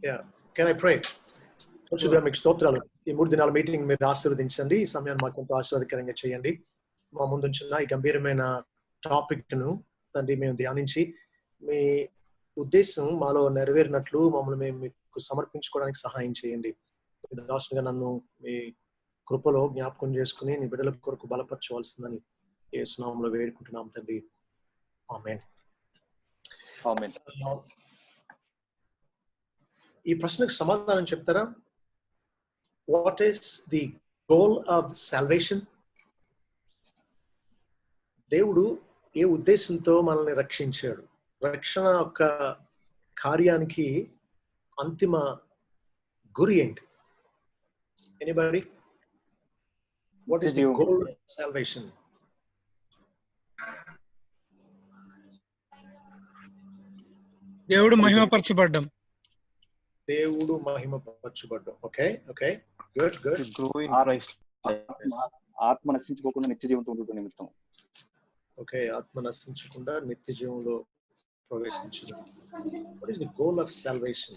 Yeah. Can I pray? పరిశుద్ధుడా మీకు స్తోత్రాలు. ఈ 3 దినాల మీటింగ్ మీరు ఆశీర్వదించండి. ఈ సమయాన్ని మాకు ఎంతో ఆశీర్వాదకరంగా చేయండి. మా ముందుంచిన ఈ గంభీరమైన టాపిక్ ను తండ్రి మేము ధ్యానించి మీ ఉద్దేశం మాలో నెరవేరినట్లు మమ్మల్ని మేము మీకు సమర్పించుకోవడానికి సహాయం చేయండి. దాసునిగా నన్ను మీ కృపలో జ్ఞాపకం చేసుకుని నీ బిడ్డల కొరకు బలపరచవలసిందని యేసు నామములో వేడుకుంటున్నాం తండ్రి. ఆమేన్. ఆమేన్. ఈ ప్రశ్నకు సమాధానం చెప్తారా? What is the goal of salvation? దేవుడు ఏ ఉద్దేశంతో మనల్ని రక్షించాడు? రక్షణ యొక్క కార్యానికి అంతిమ గురి ఏంటి? Anybody? What is the goal of salvation? దేవుడు మహిమపరచబడ్డం. దేవుడు మహిమపరచబడ్డం. Okay. Good. ఆత్మ నశించుకోకుండా నిత్య జీవంతో ఉండుట నిమిత్తం. ఓకే, ఆత్మ నశించకుండా నిత్య జీవంలో ప్రవేశించడం. What is the goal of salvation?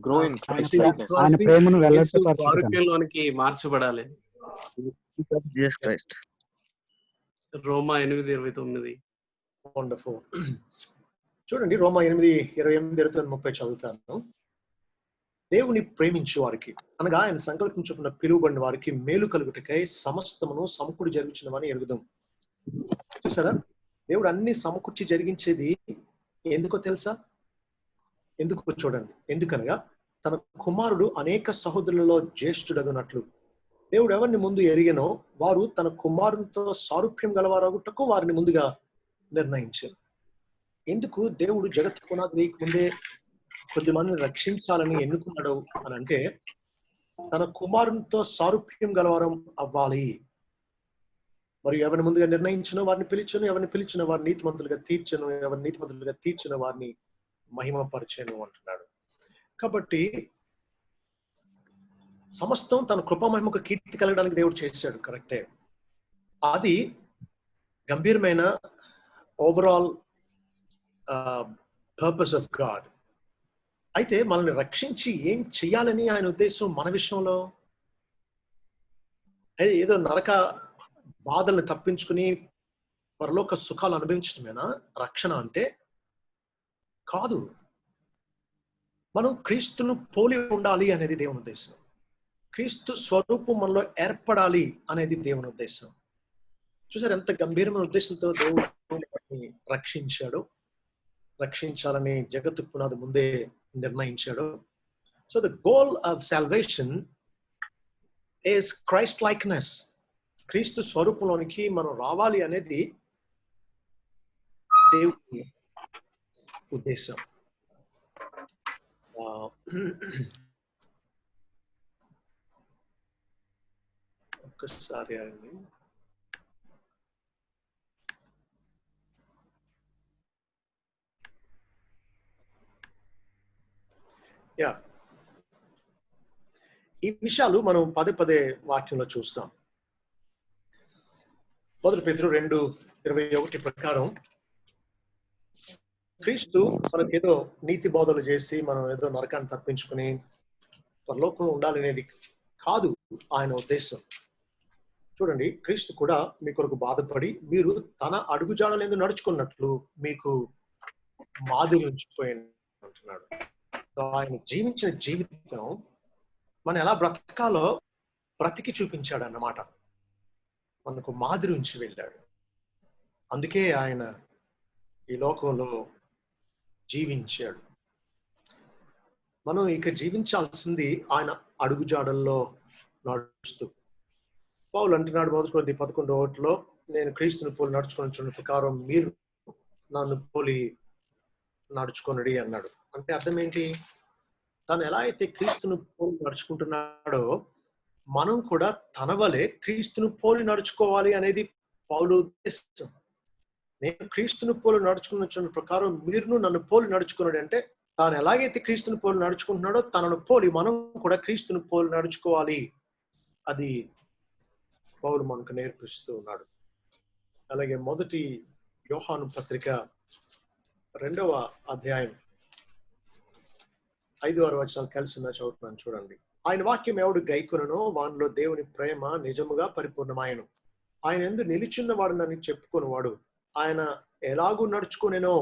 Grow in Christ. ఆయన ప్రేమను స్వారూప్యంలోనికి మార్చబడాలి. Jesus Christ. రోమా 8:29. Wonderful. చూడండి, రోమా 8:28-30 చదువుతాను. దేవుని ప్రేమించు వారికి అనగా ఆయన సంకల్పించుకున్న పిలువబడిన వారికి మేలు కలుగుటకై సమస్తమును సమకూడి జరుగుచున్నవని ఎరుగుదాం. చూసారా, దేవుడు అన్ని సమకూర్చి జరిగించేది ఎందుకో తెలుసా? ఎందుకు చూడండి. ఎందుకనగా తన కుమారుడు అనేక సహోదరులలో జ్యేష్ఠుడగునట్లు దేవుడు ఎవరిని ముందు ఎరిగినో వారు తన కుమారునితో సారూప్యం గలవారగుటకు వారిని ముందుగా నిర్ణయించారు. ఎందుకు దేవుడు జగత్ పునాది ముందే కొద్ది మందిని రక్షించాలని ఎన్నుకున్నాడు అని అంటే, తన కుమారునితో సారూప్యం గలవారం అవ్వాలి. మరియు ఎవరిని ముందుగా నిర్ణయించను వారిని పిలిచను, ఎవరిని పిలిచిన వారిని నీతిమంతులుగా తీర్చను, ఎవరిని నీతిమంతులుగా తీర్చిన వారిని మహిమపరచను అంటున్నాడు. కాబట్టి సమస్తం తన కృపా మహిమకు కీర్తి కలగడానికి దేవుడు చేశాడు, కరెక్టే. అది గంభీరమైన ఓవరాల్ పర్పస్ ఆఫ్ గాడ్. అయితే మనల్ని రక్షించి ఏం చెయ్యాలని ఆయన ఉద్దేశం మన విషయంలో? ఏదో నరక బాధల్ని తప్పించుకుని పరలోక సుఖాలు అనుభవించడమేనా రక్షణ అంటే? కాదు. మనం క్రీస్తును పోలి ఉండాలి అనేది దేవుని ఉద్దేశం. క్రీస్తు స్వరూపం మనలో ఏర్పడాలి అనేది దేవుని ఉద్దేశం. చూసారు ఎంత గంభీరమైన ఉద్దేశంతో దేవుడు రక్షించాడు, రక్షించాలని జగత్తు పునాది ముందే నిర్ణయించాడు. So the goal of salvation is Christ likeness. క్రీస్తు స్వరూపంలోనికి మనం రావాలి అనేది దేవుని ఉద్దేశం. ఒక్కసారి అండి, ఈ విషయాలు మనం పదే వాక్యంలో చూస్తాం. 1 పేతురు 2:21 ప్రకారం క్రీస్తు మనకేదో నీతి బోధలు చేసి మనం ఏదో నరకాన్ని తప్పించుకుని పరలోకంలో ఉండాలనేది కాదు ఆయన ఉద్దేశం. చూడండి, క్రీస్తు కూడా మీ కొరకు బాధపడి మీరు తన అడుగుజాడలందు నడుచుకున్నట్లు మీకు మాదిరి ఉంచిపోయింది అంటున్నాడు. ఆయన జీవించిన జీవితం మనం ఎలా బ్రతకాలో బ్రతికి చూపించాడు అన్నమాట. మనకు మాదిరి ఉంచి వెళ్ళాడు. అందుకే ఆయన ఈ లోకంలో జీవించాడు. మనం ఇక జీవించాల్సింది ఆయన అడుగుజాడల్లో నడుస్తూ. పౌలు అంటున్నాడు 1 కొరింథీ 11:1 నేను క్రీస్తుని పోలి నడుచుకున్న ప్రకారం మీరు నన్ను పోలి నడుచుకొనుడి అన్నాడు. అంటే అర్థం ఏంటి? తను ఎలా అయితే క్రీస్తును పోలి నడుచుకుంటున్నాడో మనం కూడా తన వలె క్రీస్తును పోలి నడుచుకోవాలి అనేది పౌలు ఉద్దేశం. నేను క్రీస్తును పోలి నడుచుకున్న ప్రకారం మీరును నన్ను పోలి నడుచుకున్నాడు అంటే, తాను ఎలాగైతే క్రీస్తును పోలి నడుచుకుంటున్నాడో తనను పోలి మనం కూడా క్రీస్తును పోలి నడుచుకోవాలి. అది పౌలు మనకు నేర్పిస్తూ ఉన్నాడు. అలాగే 1 యోహాను పత్రిక 2వ అధ్యాయం 5-6 వచనాలు కలిసి చదువుతున్నాను చూడండి. ఆయన వాక్యం ఎవడు గైకొనునో వానిలో దేవుని ప్రేమ నిజముగా పరిపూర్ణమాయను. ఆయన యందు నిలిచున్న వాడునని చెప్పుకొనివాడు ఆయన ఎలాగూ నడుచుకునేనో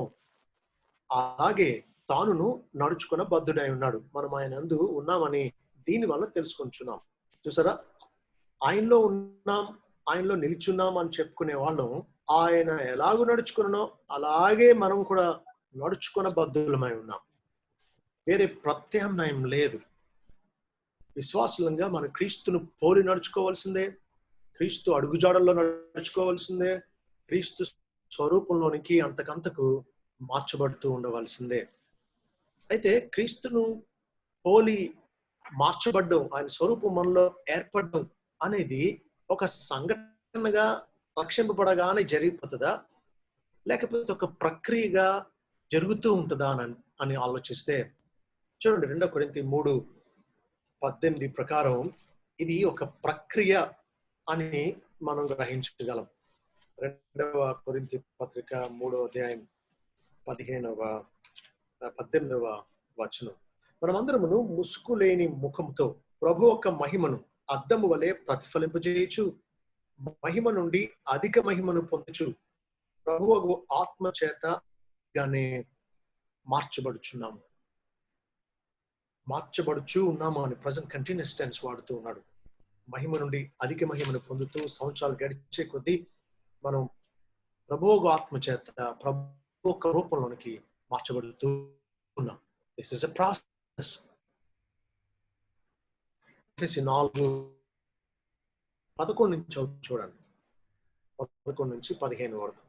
అలాగే తానును నడుచుకున్న బద్ధుడై ఉన్నాడు. మనం ఆయన యందు ఉన్నామని దీని వల్ల తెలుసుకుంటున్నాం. చూసారా, ఆయనలో ఉన్నాం, ఆయనలో నిలిచున్నాం అని చెప్పుకునే వాళ్ళం ఆయన ఎలాగూ నడుచుకున్నో అలాగే మనం కూడా నడుచుకున్న బద్ధులమై ఉన్నాం. వేరే ప్రత్యామ్నాయం లేదు. విశ్వాసులంగా మన క్రీస్తును పోలి నడుచుకోవాల్సిందే, క్రీస్తు అడుగుజాడల్లో నడుచుకోవాల్సిందే, క్రీస్తు స్వరూపంలోనికి అంతకంతకు మార్చబడుతూ ఉండవలసిందే. అయితే క్రీస్తును పోలి మార్చబడ్డం, ఆయన స్వరూపం మనలో ఏర్పడడం అనేది ఒక సంఘటనగా రక్షింపబడగానే జరిగిపోతుందా, లేకపోతే ఒక ప్రక్రియగా జరుగుతూ ఉంటుందా అని ఆలోచిస్తే చూడండి, 2 కొరింథీ 3:18 ప్రకారం ఇది ఒక ప్రక్రియ అని మనం గ్రహించగలం. 2 కొరింథీ పత్రిక 3వ అధ్యాయం 18వ వచనం. మనమందరమును ముసుగు లేని ముఖంతో ప్రభు యొక్క మహిమను అద్దము వలె ప్రతిఫలింపజేయచ్చు, మహిమ నుండి అధిక మహిమను పొందుచు ప్రభువు ఆత్మ చేత గానే మార్చబడుచు ఉన్నాము అని ప్రజెంట్ కంటిన్యూస్ టెన్స్ వాడుతూ ఉన్నాడు. మహిమ నుండి అధిక మహిమను పొందుతూ సంవత్సరాలు గడిచే కొద్దీ మనం ప్రభువు ఆత్మ చేత ప్రభు యొక్క రూపంలోనికి మార్చబడుతూ ఉన్నాం. This is a process. 4:11 నుంచి చూడండి, 11 నుంచి 15 వరకు.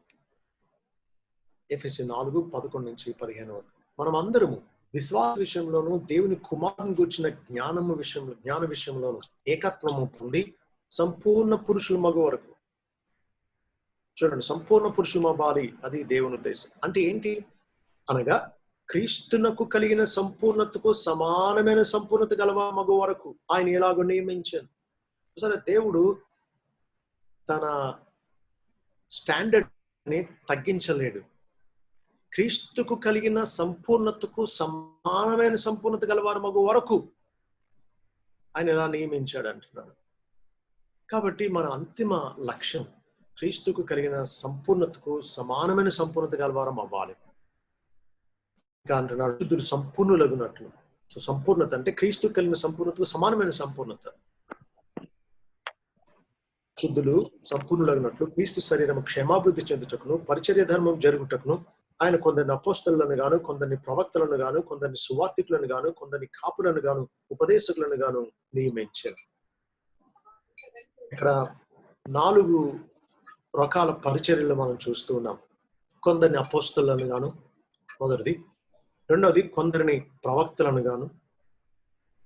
ఎఫెసీ 4:11 నుంచి 15 వరకు. మనం అందరము విశ్వాస విషయంలోను దేవుని కుమారుని గురించిన జ్ఞాన విషయంలోను ఏకత్వము పొంది సంపూర్ణ పురుషుల మగు వరకు. చూడండి, సంపూర్ణ పురుషుల మగాలి, అది దేవుని ఉద్దేశం. అంటే ఏంటి అనగా క్రీస్తునకు కలిగిన సంపూర్ణతకు సమానమైన సంపూర్ణత గలవా మగు వరకు ఆయన ఎలాగో నియమించాను. సరే, దేవుడు తన స్టాండర్డ్ ని తగ్గించలేడు. క్రీస్తుకు కలిగిన సంపూర్ణతకు సమానమైన సంపూర్ణత గలవారు మగు వరకు ఆయన ఎలా నియమించాడు అంటున్నాడు. కాబట్టి మన అంతిమ లక్ష్యం క్రీస్తుకు కలిగిన సంపూర్ణతకు సమానమైన సంపూర్ణత గలవారం అవ్వాలి. ఇంకా అంటున్నాడు శుద్ధులు సంపూర్ణులగునట్లు. సో సంపూర్ణత అంటే క్రీస్తుకు కలిగిన సంపూర్ణతకు సమానమైన సంపూర్ణత. శుద్ధులు సంపూర్ణులగినట్లు క్రీస్తు శరీరం క్షేమాభివృద్ధి చెందుటకును పరిచర్య ధర్మం జరుగుటకును ఆయన కొందరిని అపోస్తలులను గాను, కొందరిని ప్రవక్తలను గాను, కొందరిని సువార్తికులను గాను, కొందరిని కాపులను గాను, ఉపదేశకులను గాను నియమించారు. ఇక్కడ 4 రకాల పరిచర్యలు మనం చూస్తూ ఉన్నాం. కొందరిని అపోస్తలులను గాను మొదటిది, రెండవది కొందరిని ప్రవక్తలను గాను,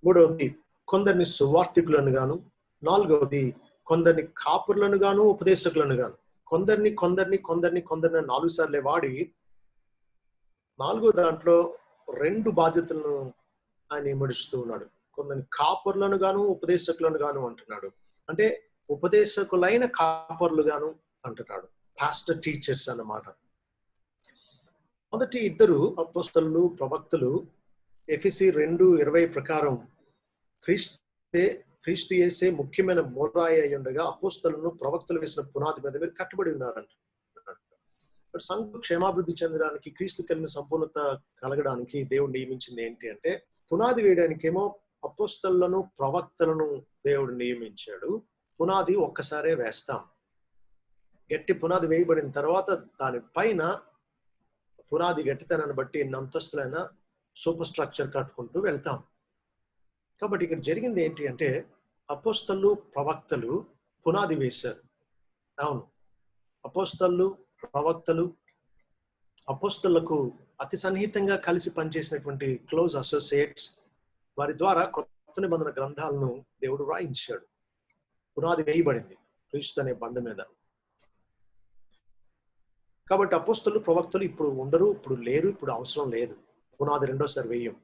మూడవది కొందరిని సువార్తికులను గాను, నాలుగవది కొందరిని కాపురులను గాను, ఉపదేశకులను గాను. కొందరిని 4 సార్లే వాడి 4వ దాంట్లో 2 బాధ్యతలను ఆయన ఇమడుస్తూ ఉన్నాడు. కొందరిని కాపురులను గాను, ఉపదేశకులను గాను అంటున్నాడు. అంటే ఉపదేశకులైన కాపర్లు గాను అంటున్నాడు. పాస్టర్ టీచర్స్ అన్నమాట. మొదటి 2 అపోస్తలులు ప్రవక్తలు ఎఫెసీ 2:20 ప్రకారం క్రీస్తు యేసే ముఖ్యమైన మూలరాయి అయి ఉండగా అపోస్తలులను ప్రవక్తలు వేసిన పునాది మీద మీరు కట్టుబడి ఉన్నారంట. సంఘం క్షేమాభివృద్ధి చెందడానికి, క్రీస్తు కలిగిన సంపూర్ణత కలగడానికి దేవుడు నియమించింది ఏంటి అంటే, పునాది వేయడానికేమో అపోస్తలులను ప్రవక్తలను దేవుడు నియమించాడు. పునాది ఒక్కసారే వేస్తాం. గట్టి పునాది వేయబడిన తర్వాత దానిపైన పునాది గట్టితనాన్ని బట్టి ఎన్ని అంతస్తులైనా సూపర్ స్ట్రక్చర్ కట్టుకుంటూ వెళ్తాం. కాబట్టి ఇక్కడ జరిగింది ఏంటి అంటే, అపోస్తలు ప్రవక్తలు పునాది వేశారు. అవును, అపోస్తలు ప్రవక్తలు అపోస్తలకు అతి సన్నిహితంగా కలిసి పనిచేసినటువంటి క్లోజ్ అసోసియేట్స్. వారి ద్వారా కొత్త నిబంధన గ్రంథాలను దేవుడు రాయించాడు. పునాది వేయబడింది క్రీస్తు అనే బండ మీద. కాబట్టి అపోస్తలు ప్రవక్తలు ఇప్పుడు ఉండరు, ఇప్పుడు లేరు, ఇప్పుడు అవసరం లేదు. పునాది రెండోసారి వేయం.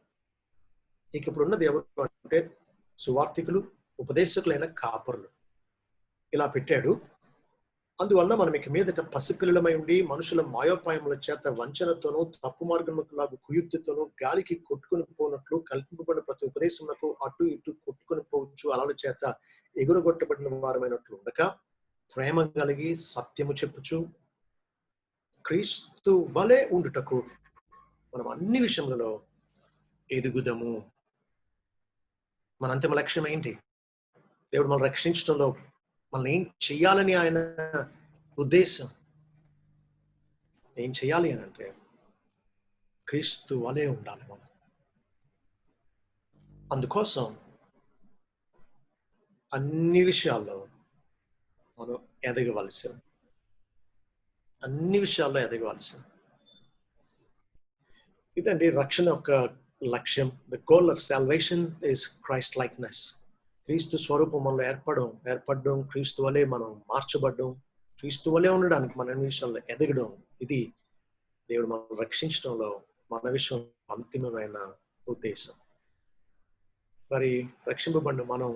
ఇక ఇప్పుడు ఉన్నది ఎవరు అంటే సువార్తికులు, ఉపదేశకులైన కాపరులు. ఇలా పెట్టాడు. అందువలన మనం ఇక మీదట పసిపిల్లలమై ఉండి మనుషుల మాయోపాయముల చేత వంచనతోనూ తప్పు మార్గములకు కుయుక్తితోనూ గాలికి కొట్టుకుని పోనట్లు కల్పింపబడిన ప్రతి ఉపదేశములకు అటు ఇటు కొట్టుకుని పోవచ్చు అలల చేత ఎగురగొట్టబడిన వారమైనట్లు ఉండక ప్రేమ కలిగి సత్యము చెప్పుచు క్రీస్తు వలె ఉండుటకు మనం అన్ని విషయములలో ఎదుగుదము. మన అంతిమ లక్ష్యం ఏంటి? దేవుడు మనం రక్షించడంలో మనల్ని ఏం చెయ్యాలని ఆయన ఉద్దేశం. ఏం చెయ్యాలి అని అంటే క్రీస్తు వలె ఉండాలి మనం. అందుకోసం అన్ని విషయాల్లో మనం ఎదగవలసి, అన్ని విషయాల్లో ఎదగవలసి. ఇదండి రక్షణ యొక్క లక్ష్యం. The goal of salvation is Christ likeness. క్రీస్తు స్వరూపం మనలో ఏర్పడడం, క్రీస్తు వలె మనం మార్చబడడం, క్రీస్తు వలె ఉండడానికి మన అన్ని విషయాల్లో ఎదగడం. ఇది దేవుడు మనం రక్షించడంలో మన విషయం అంతిమమైన ఉద్దేశం. మరి రక్షింపబడిన మనం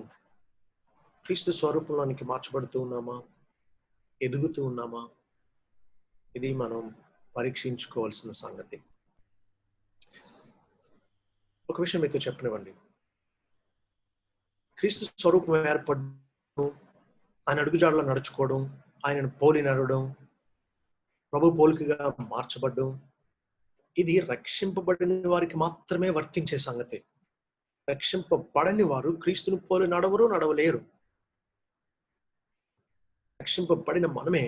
క్రీస్తు స్వరూపంలోనికి మార్చబడుతూ ఉన్నామా, ఎదుగుతూ ఉన్నామా? ఇది మనం పరీక్షించుకోవాల్సిన సంగతి. ఒక విషయం మీతో చెప్పనివ్వండి. క్రీస్తు స్వరూపం ఏర్పడడం, ఆయన అడుగుజాడలో నడుచుకోవడం, ఆయనను పోలి నడవడం, ప్రభు పోలికగా మార్చబడడం, ఇది రక్షింపబడిన వారికి మాత్రమే వర్తించే సంగతి. రక్షింపబడని వారు క్రీస్తును పోలి నడవలేరు. రక్షింపబడిన మనమే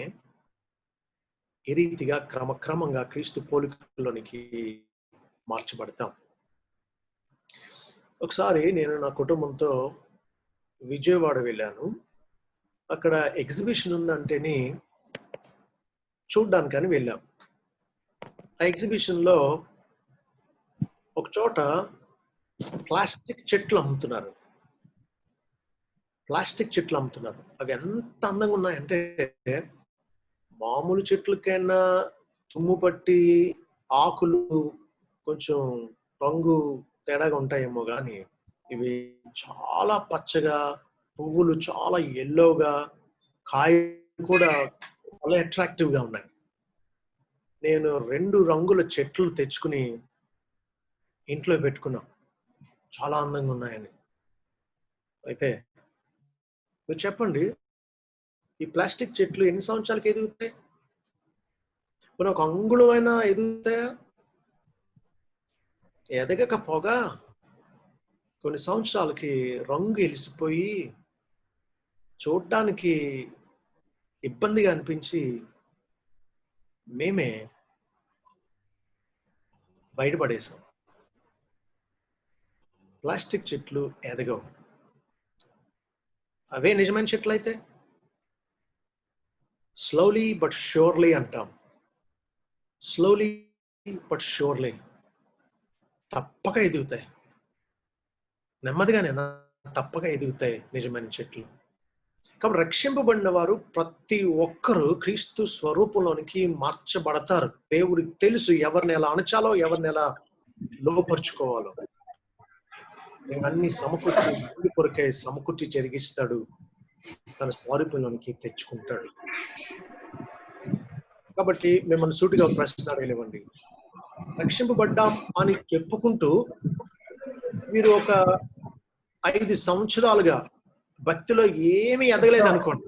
ఈ రీతిగా క్రమక్రమంగా క్రీస్తు పోలికలోనికి మార్చబడతాం. ఒకసారి నేను నా కుటుంబంతో విజయవాడ వెళ్ళాను. అక్కడ ఎగ్జిబిషన్ ఉందంటేనే చూడ్డానికని వెళ్ళాం. ఆ ఎగ్జిబిషన్లో ఒక చోట ప్లాస్టిక్ చెట్లు అమ్ముతున్నారు. అవి ఎంత అందంగా ఉన్నాయంటే మామూలు చెట్లకైనా తుమ్ము పట్టి ఆకులు కొంచెం రంగు తేడాగా ఉంటాయేమో కానీ ఇవి చాలా పచ్చగా, పువ్వులు చాలా ఎల్లోగా, కాయ కూడా చాలా అట్రాక్టివ్ గా ఉన్నాయి. నేను 2 రంగుల చెట్లు తెచ్చుకుని ఇంట్లో పెట్టుకున్నా, చాలా అందంగా ఉన్నాయని. అయితే మీరు చెప్పండి, ఈ ప్లాస్టిక్ చెట్లు ఎన్ని సంవత్సరాలకి ఎదుగుతాయి? కొన్ని ఒక అంగుళమైనా ఎదుగుతాయా? ఎదగకపోగా కొన్ని సంవత్సరాలకి రంగు ఎలిసిపోయి చూడ్డానికి ఇబ్బందిగా అనిపించి మేమే బయటపడేసాం. ప్లాస్టిక్ చెట్లు ఎదగవు. అవే నిజమైన చెట్లు అయితే స్లోలీ బట్ ష్యూర్లీ అంటాం. స్లోలీ బట్ ష్యూర్లీ తప్పక ఎదుగుతాయి. నెమ్మదిగానే తప్పక ఎదుగుతాయి నిజమైన చెట్లు. కాబట్టి రక్షింపబడిన వారు ప్రతి ఒక్కరూ క్రీస్తు స్వరూపంలోనికి మార్చబడతారు. దేవుడికి తెలుసు ఎవరిని ఎలా అణచాలో, ఎవరిని ఎలా లోపరుచుకోవాలో. అన్ని సమకూర్చి కొరకే సమకూర్చి జరిగిస్తాడు, తన స్వరూపంలోనికి తెచ్చుకుంటాడు. కాబట్టి మిమ్మల్ని సూటిగా ప్రశ్న అడగనివ్వండి. రక్షింపబడ్డాం అని చెప్పుకుంటూ మీరు ఒక 5 సంవత్సరాలుగా భక్తిలో ఏమీ ఎదగలేదు అనుకోండి,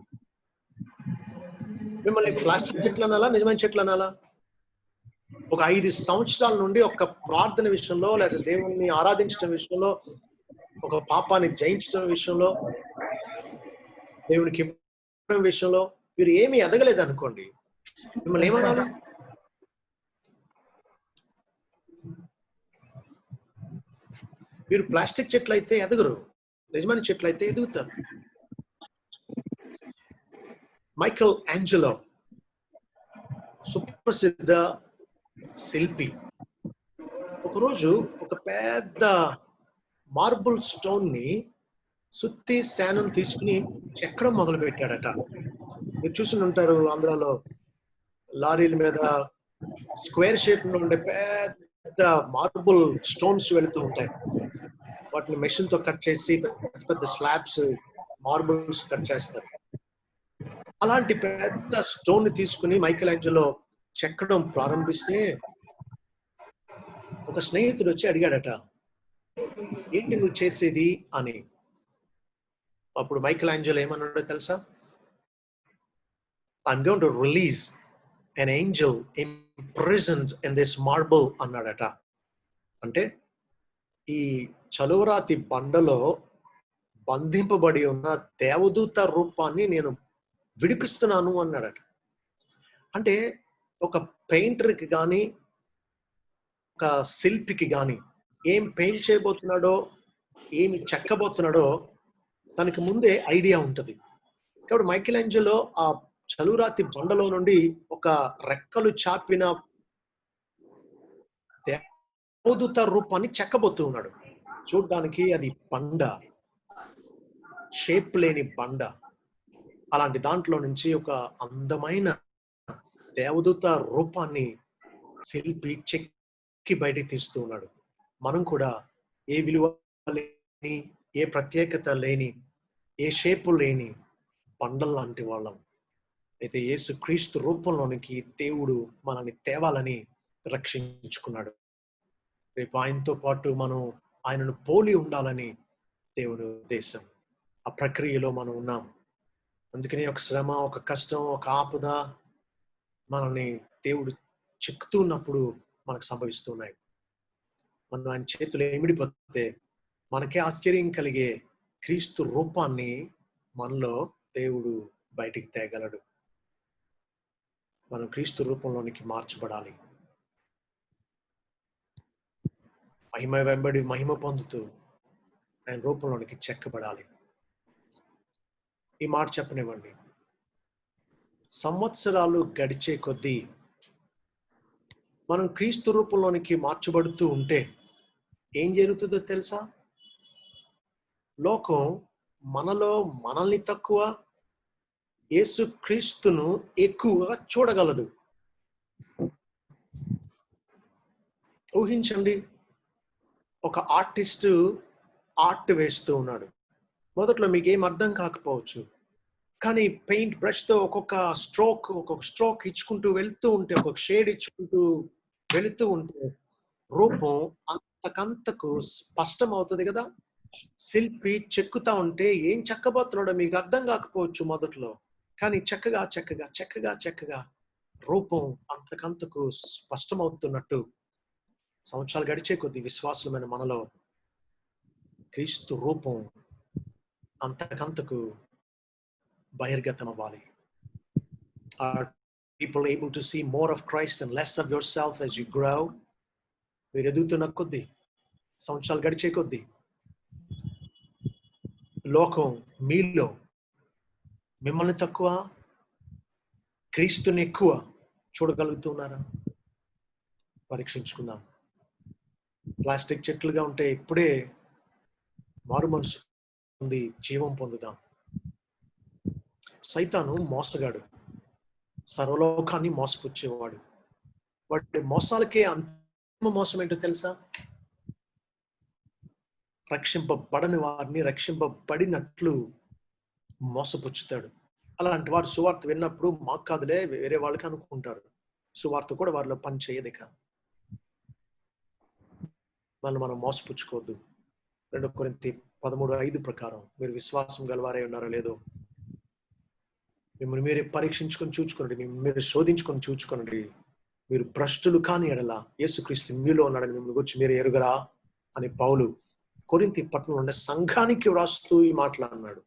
మిమ్మల్ని ప్లాస్టిక్ చెట్లు అనాలా, నిజమైన చెట్లు అనాలా? ఒక 5 సంవత్సరాల నుండి ఒక ప్రార్థన విషయంలో, లేదా దేవుణ్ణి ఆరాధించడం విషయంలో, ఒక పాపాన్ని జయించడం విషయంలో, దేవునికి ఇవ్వడం విషయంలో మీరు ఏమీ ఎదగలేదు అనుకోండి, మిమ్మల్ని ఏమనాలి? మీరు ప్లాస్టిక్ చెట్లు అయితే ఎదగరు, నిజమైన చెట్లు అయితే ఎదుగుతారు. మైకల్ యాంజెలో సుప్రసిద్ధ శిల్పి ఒకరోజు ఒక పెద్ద మార్బుల్ స్టోన్ ని సుత్తి శానం తీసుకుని చెక్కడం మొదలు పెట్టాడట. మీరు చూసి ఉంటారు, ఆంధ్రాలో లారీల మీద స్క్వేర్ షేప్ లో ఉండే పెద్ద మార్బుల్ స్టోన్స్ వెళుతూ ఉంటాయి. వాటిని మెషిన్ తో కట్ చేసి పెద్ద స్లాబ్స్, మార్బుల్స్ కట్ చేస్తారు. అలాంటి పెద్ద స్టోన్ ని తీసుకుని మైకేల్ ఏంజెలో చెక్కడం ప్రారంభిస్తే ఒక స్నేహితుడు వచ్చి అడిగాడట, ఏంటి నువ్వు చేసేది అని. అప్పుడు మైకేల్ ఏంజెలో ఏమన్నాడో తెలుసా? I'm going to release an angel imprisoned in this marble అన్నాడట. అంటే ఈ చలువరాతి బండలో బంధింపబడి ఉన్న దేవదూత రూపాన్ని నేను విడిపిస్తున్నాను అన్నాడట. అంటే ఒక పెయింటర్కి కానీ ఒక శిల్పికి కానీ ఏం పెయింట్ చేయబోతున్నాడో ఏమి చెక్కబోతున్నాడో తనకి ముందే ఐడియా ఉంటుంది. కాబట్టి మైకేల్ ఏంజెలో ఆ చలురాతి బండలో నుండి ఒక రెక్కలు చాపిన దేవదూత రూపాన్ని చెక్కబోతూ ఉన్నాడు. చూడ్డానికి అది బండ, షేప్ లేని బండ. అలాంటి దాంట్లో నుంచి ఒక అందమైన దేవదూత రూపాన్ని శిల్పి చెక్కి బయటికి తీస్తూ ఉన్నాడు. మనం కూడా ఏ విలువ లేని, ఏ ప్రత్యేకత లేని, ఏ షేపు లేని బండల్ లాంటి వాళ్ళం. అయితే యేసు క్రీస్తు రూపంలోనికి దేవుడు మనల్ని తేవాలని రక్షించుకున్నాడు. రేపు ఆయనతో పాటు మనం ఆయనను పోలి ఉండాలని దేవుని ఉద్దేశం. ఆ ప్రక్రియలో మనం ఉన్నాం. అందుకని ఒక శ్రమ, ఒక కష్టం, ఒక ఆపద మనల్ని దేవుడు చెక్కుతున్నప్పుడు మనకు సంభవిస్తున్నాయి. మనం ఆయన చేతులు ఏమిడిపోతే మనకే ఆశ్చర్యం కలిగే క్రీస్తు రూపాన్ని మనలో దేవుడు బయటికి తేగలడు. మనం క్రీస్తు రూపంలోనికి మార్చబడాలి. మహిమ వెంబడి మహిమ పొందుతూ ఆయన రూపంలోనికి చెక్కబడాలి. ఈ మాట చెప్పనివ్వండి. సంవత్సరాలు గడిచే కొద్దీ మనం క్రీస్తు రూపంలోనికి మార్చబడుతూ ఉంటే ఏం జరుగుతుందో తెలుసా? లోకం మనలో మనల్ని తక్కువ, యేసు క్రీస్తును ఎక్కువగా చూడగలదు. ఊహించండి, ఒక ఆర్టిస్టు ఆర్ట్ వేస్తూ ఉన్నాడు. మొదట్లో మీకు ఏం అర్థం కాకపోవచ్చు, కానీ పెయింట్ బ్రష్తో ఒక్కొక్క స్ట్రోక్ ఇచ్చుకుంటూ వెళ్తూ ఉంటే, ఒక్కొక్క షేడ్ ఇచ్చుకుంటూ వెళుతూ ఉంటే రూపం అంతకంతకు స్పష్టం అవుతుంది కదా. శిల్పి చెక్కుతా ఉంటే ఏం చెక్కబోతున్నాడో మీకు అర్థం కాకపోవచ్చు మొదట్లో, కానీ చక్కగా చక్కగా చక్కగా చక్కగా రూపం అంతకంతకు స్పష్టమవుతున్నట్టు సంవత్సరాలు గడిచే కొద్ది విశ్వాసమైన మనలో క్రీస్తు రూపం అంతకంతకు బహిర్గతం అవ్వాలి. Are people able to see more of Christ and less of yourself as you grow? మీరు ఎదుగుతున్న కొద్దీ, సంవత్సరాలు గడిచే కొద్దీ లోకం మీలో మిమ్మల్ని తక్కువ, క్రీస్తుని ఎక్కువ చూడగలుగుతున్నారా? పరీక్షించుకుందాం. ప్లాస్టిక్ చెట్లుగా ఉంటే ఇప్పుడే మారు మనసు పొంది జీవం పొందుదాం. సైతాను మోసగాడు, సర్వలోకాన్ని మోసపుచ్చేవాడు. వాటి మోసాలకే అంతిమ మోసం ఏంటో తెలుసా? రక్షింపబడని వారిని రక్షింపబడినట్లు మోసపుచ్చుతాడు. అలాంటి వారు సువార్త విన్నప్పుడు మాకు కాదులే వేరే వాళ్ళకి అనుకుంటారు. సువార్త కూడా వారిలో పని చేయదు. ఇక మనం మోసపుచ్చుకోవద్దు. 2 కొరింథీ 13:5 ప్రకారం మీరు విశ్వాసం గలవారై ఉన్నారో లేదో మిమ్మల్ని మీరే పరీక్షించుకొని చూచుకోండి, మీరు శోధించుకొని చూచుకోండి. మీరు భ్రష్టులు కాని ఎడల యేసుక్రీస్తు మీలో ఉన్నాడని మిమ్మల్ని గురించి మీరు ఎరుగరా అని పౌలు కొరింథీ పట్టణంలో ఉండే సంఘానికి వ్రాస్తూ ఈ మాటలు అన్నాడు.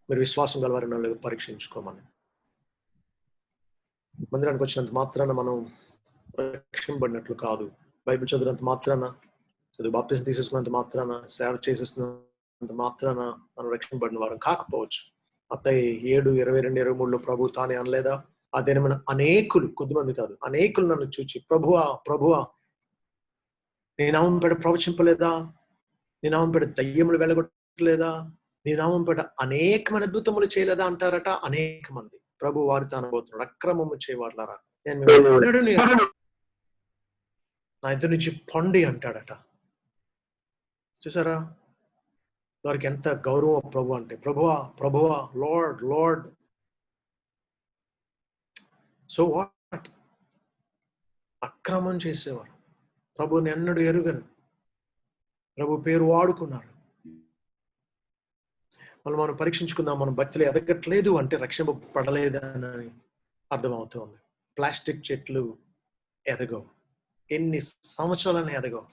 మీరు విశ్వాసం గలవారో లేదో పరీక్షించుకోమని. మందిరానికి వచ్చినంత మాత్రాన మనం రక్షింపబడినట్లు కాదు. బైబిల్ చదివినంత మాత్రాన, బాప్తిజం తీసేసుకున్నంత మాత్రాన, సేవ చేసేస్తున్నంత మాత్రాన మనం రక్షింపబడిన వారం కాకపోవచ్చు. మత్తయి 7:22-23 ప్రభు తానే అనలేదా? అదేమైనా అనేకులు, కొద్దిమంది కాదు, అనేకులు నన్ను చూచి ప్రభువా ప్రభువా నీ నామం పేడ ప్రవచింపలేదా, నీ నామం పేడ దయ్యములు వెళ్ళగొట్టలేదా, నీ నామం పేడ అనేకమైన అద్భుతములు చేయలేదా అంటారట అనేక మంది. ప్రభు వారితో అనబోతున్నాడు, అక్రమము చేయవారులారా నేను నా ఇద్దరు నుంచి పొండి అంటాడట. చూసారా వారికి ఎంత గౌరవం ప్రభు అంటే. ప్రభువా ప్రభువా, లార్డ్ లార్డ్ సో వాట్? అక్రమం చేసేవారు, ప్రభుని ఎన్నడూ ఎరుగరు, ప్రభు పేరు వాడుకున్నారు. మనం పరీక్షించుకుందాం, మనం భక్తిలో ఎదగట్లేదు అంటే రక్షింపబడలేదని అర్థమవుతుంది. ప్లాస్టిక్ చెట్లు ఎదగవు, ఎన్ని సంవత్సరాలని ఎదగవు.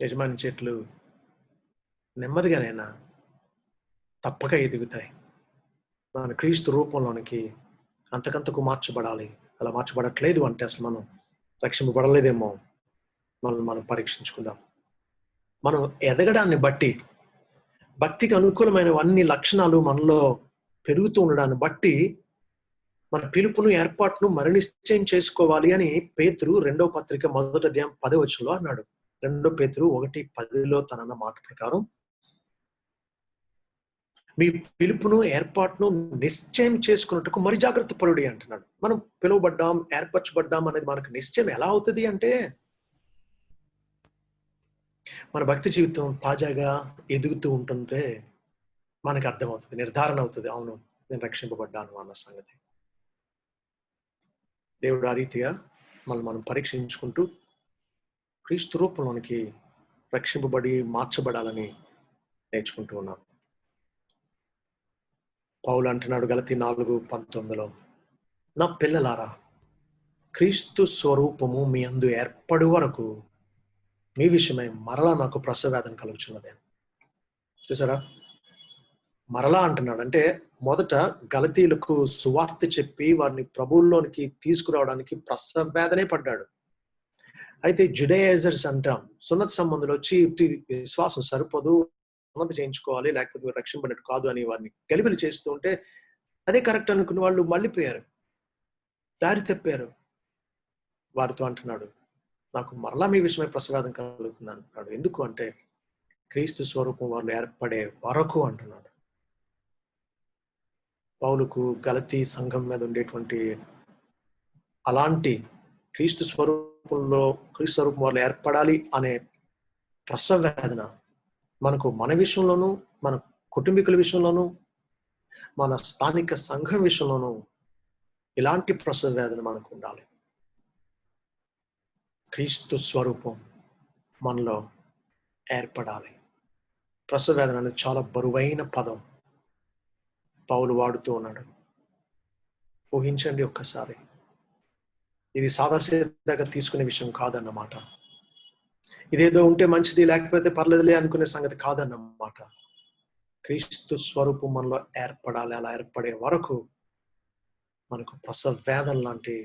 యజమాని చెట్లు నెమ్మదిగానైనా తప్పక ఎదుగుతాయి. మన క్రీస్తు రూపంలోనికి అంతకంతకు మార్చబడాలి. అలా మార్చబడట్లేదు అంటే అసలు మనం రక్షింపబడలేదేమో. మనం పరీక్షించుకుందాం. మనం ఎదగడాన్ని బట్టి, భక్తికి అనుకూలమైన అన్ని లక్షణాలు మనలో పెరుగుతూ ఉండడాన్ని బట్టి మన పిలుపును, ఏర్పాటును మరి నిశ్చయం చేసుకోవాలి అని పేతురు 2వ పత్రిక 1వ అధ్యాయం 10వ వచనంలో అన్నాడు. 2 పేతురు 1:10లో తనన్న మాట ప్రకారం మీ పిలుపును, ఏర్పాటును నిశ్చయం చేసుకున్నట్టుకు మరి జాగ్రత్త పరుడి అంటున్నాడు. మనం పిలువబడ్డాం, ఏర్పరచబడ్డాం అనేది మనకు నిశ్చయం ఎలా అవుతుంది అంటే మన భక్తి జీవితం తాజాగా ఎదుగుతూ ఉంటుంటే మనకు అర్థమవుతుంది, నిర్ధారణ అవుతుంది, అవును నేను రక్షింపబడ్డాను అన్న సంగతి. దేవుడు ఆ రీతిగా మనం పరీక్షించుకుంటూ క్రీస్తు రూపంలోనికి రక్షింపబడి మార్చబడాలని నేర్చుకుంటూ ఉన్నాం. పౌలు అంటున్నాడు గలతీ 4:19లో, నా పిల్లలారా, క్రీస్తు స్వరూపము మీ అందు ఏర్పడు వరకు మీ విషయమై మరలా నాకు ప్రసవేదన కలుగుచున్నది. చూసారా, మరలా అంటున్నాడు అంటే మొదట గలతీలకు సువార్త చెప్పి వారిని ప్రభువుల్లోనికి తీసుకురావడానికి ప్రసవేదనే పడ్డాడు. అయితే జుడైజర్స్ అంటాం, సున్నత సంబంధులు వచ్చి విశ్వాసం సరిపోదు, సున్నత చేయించుకోవాలి లేకపోతే మీరు రక్షింపబడినట్టు కాదు అని వారిని గలిబిలి చేస్తూ ఉంటే అదే కరెక్ట్ అనుకున్న వాళ్ళు మళ్ళీపోయారు, దారి తప్పారు. వారితో అంటున్నాడు, నాకు మరలా మీ విషయమై ప్రసవేదం కలుగుతుంది అంటున్నాడు. ఎందుకు అంటే క్రీస్తు స్వరూపం వాళ్ళు ఏర్పడే వరకు అంటున్నాడు. పౌలుకు గలతీ సంఘం మీద ఉండేటువంటి అలాంటి క్రీస్తు స్వరూపం వాళ్ళు ఏర్పడాలి అనే ప్రసవేదన మనకు మన విషయంలోనూ, మన కుటుంబీకుల విషయంలోనూ, మన స్థానిక సంఘం విషయంలోనూ ఇలాంటి ప్రసవేదన మనకు ఉండాలి. క్రీస్తు స్వరూపం మనలో ఏర్పడాలి. ప్రసవేదన అనేది చాలా బరువైన పదం పౌలు వాడుతూ ఉన్నాడు. ఊహించండి ఒక్కసారి, ఇది సాదాసీదాగా తీసుకునే విషయం కాదన్నమాట. ఇదేదో ఉంటే మంచిది లేకపోతే పర్లేదులే అనుకునే సంగతి కాదన్నమాట. క్రీస్తు స్వరూపం మనలో ఏర్పడాలి. అలా ఏర్పడే వరకు మనకు ప్రసవేదన లాంటి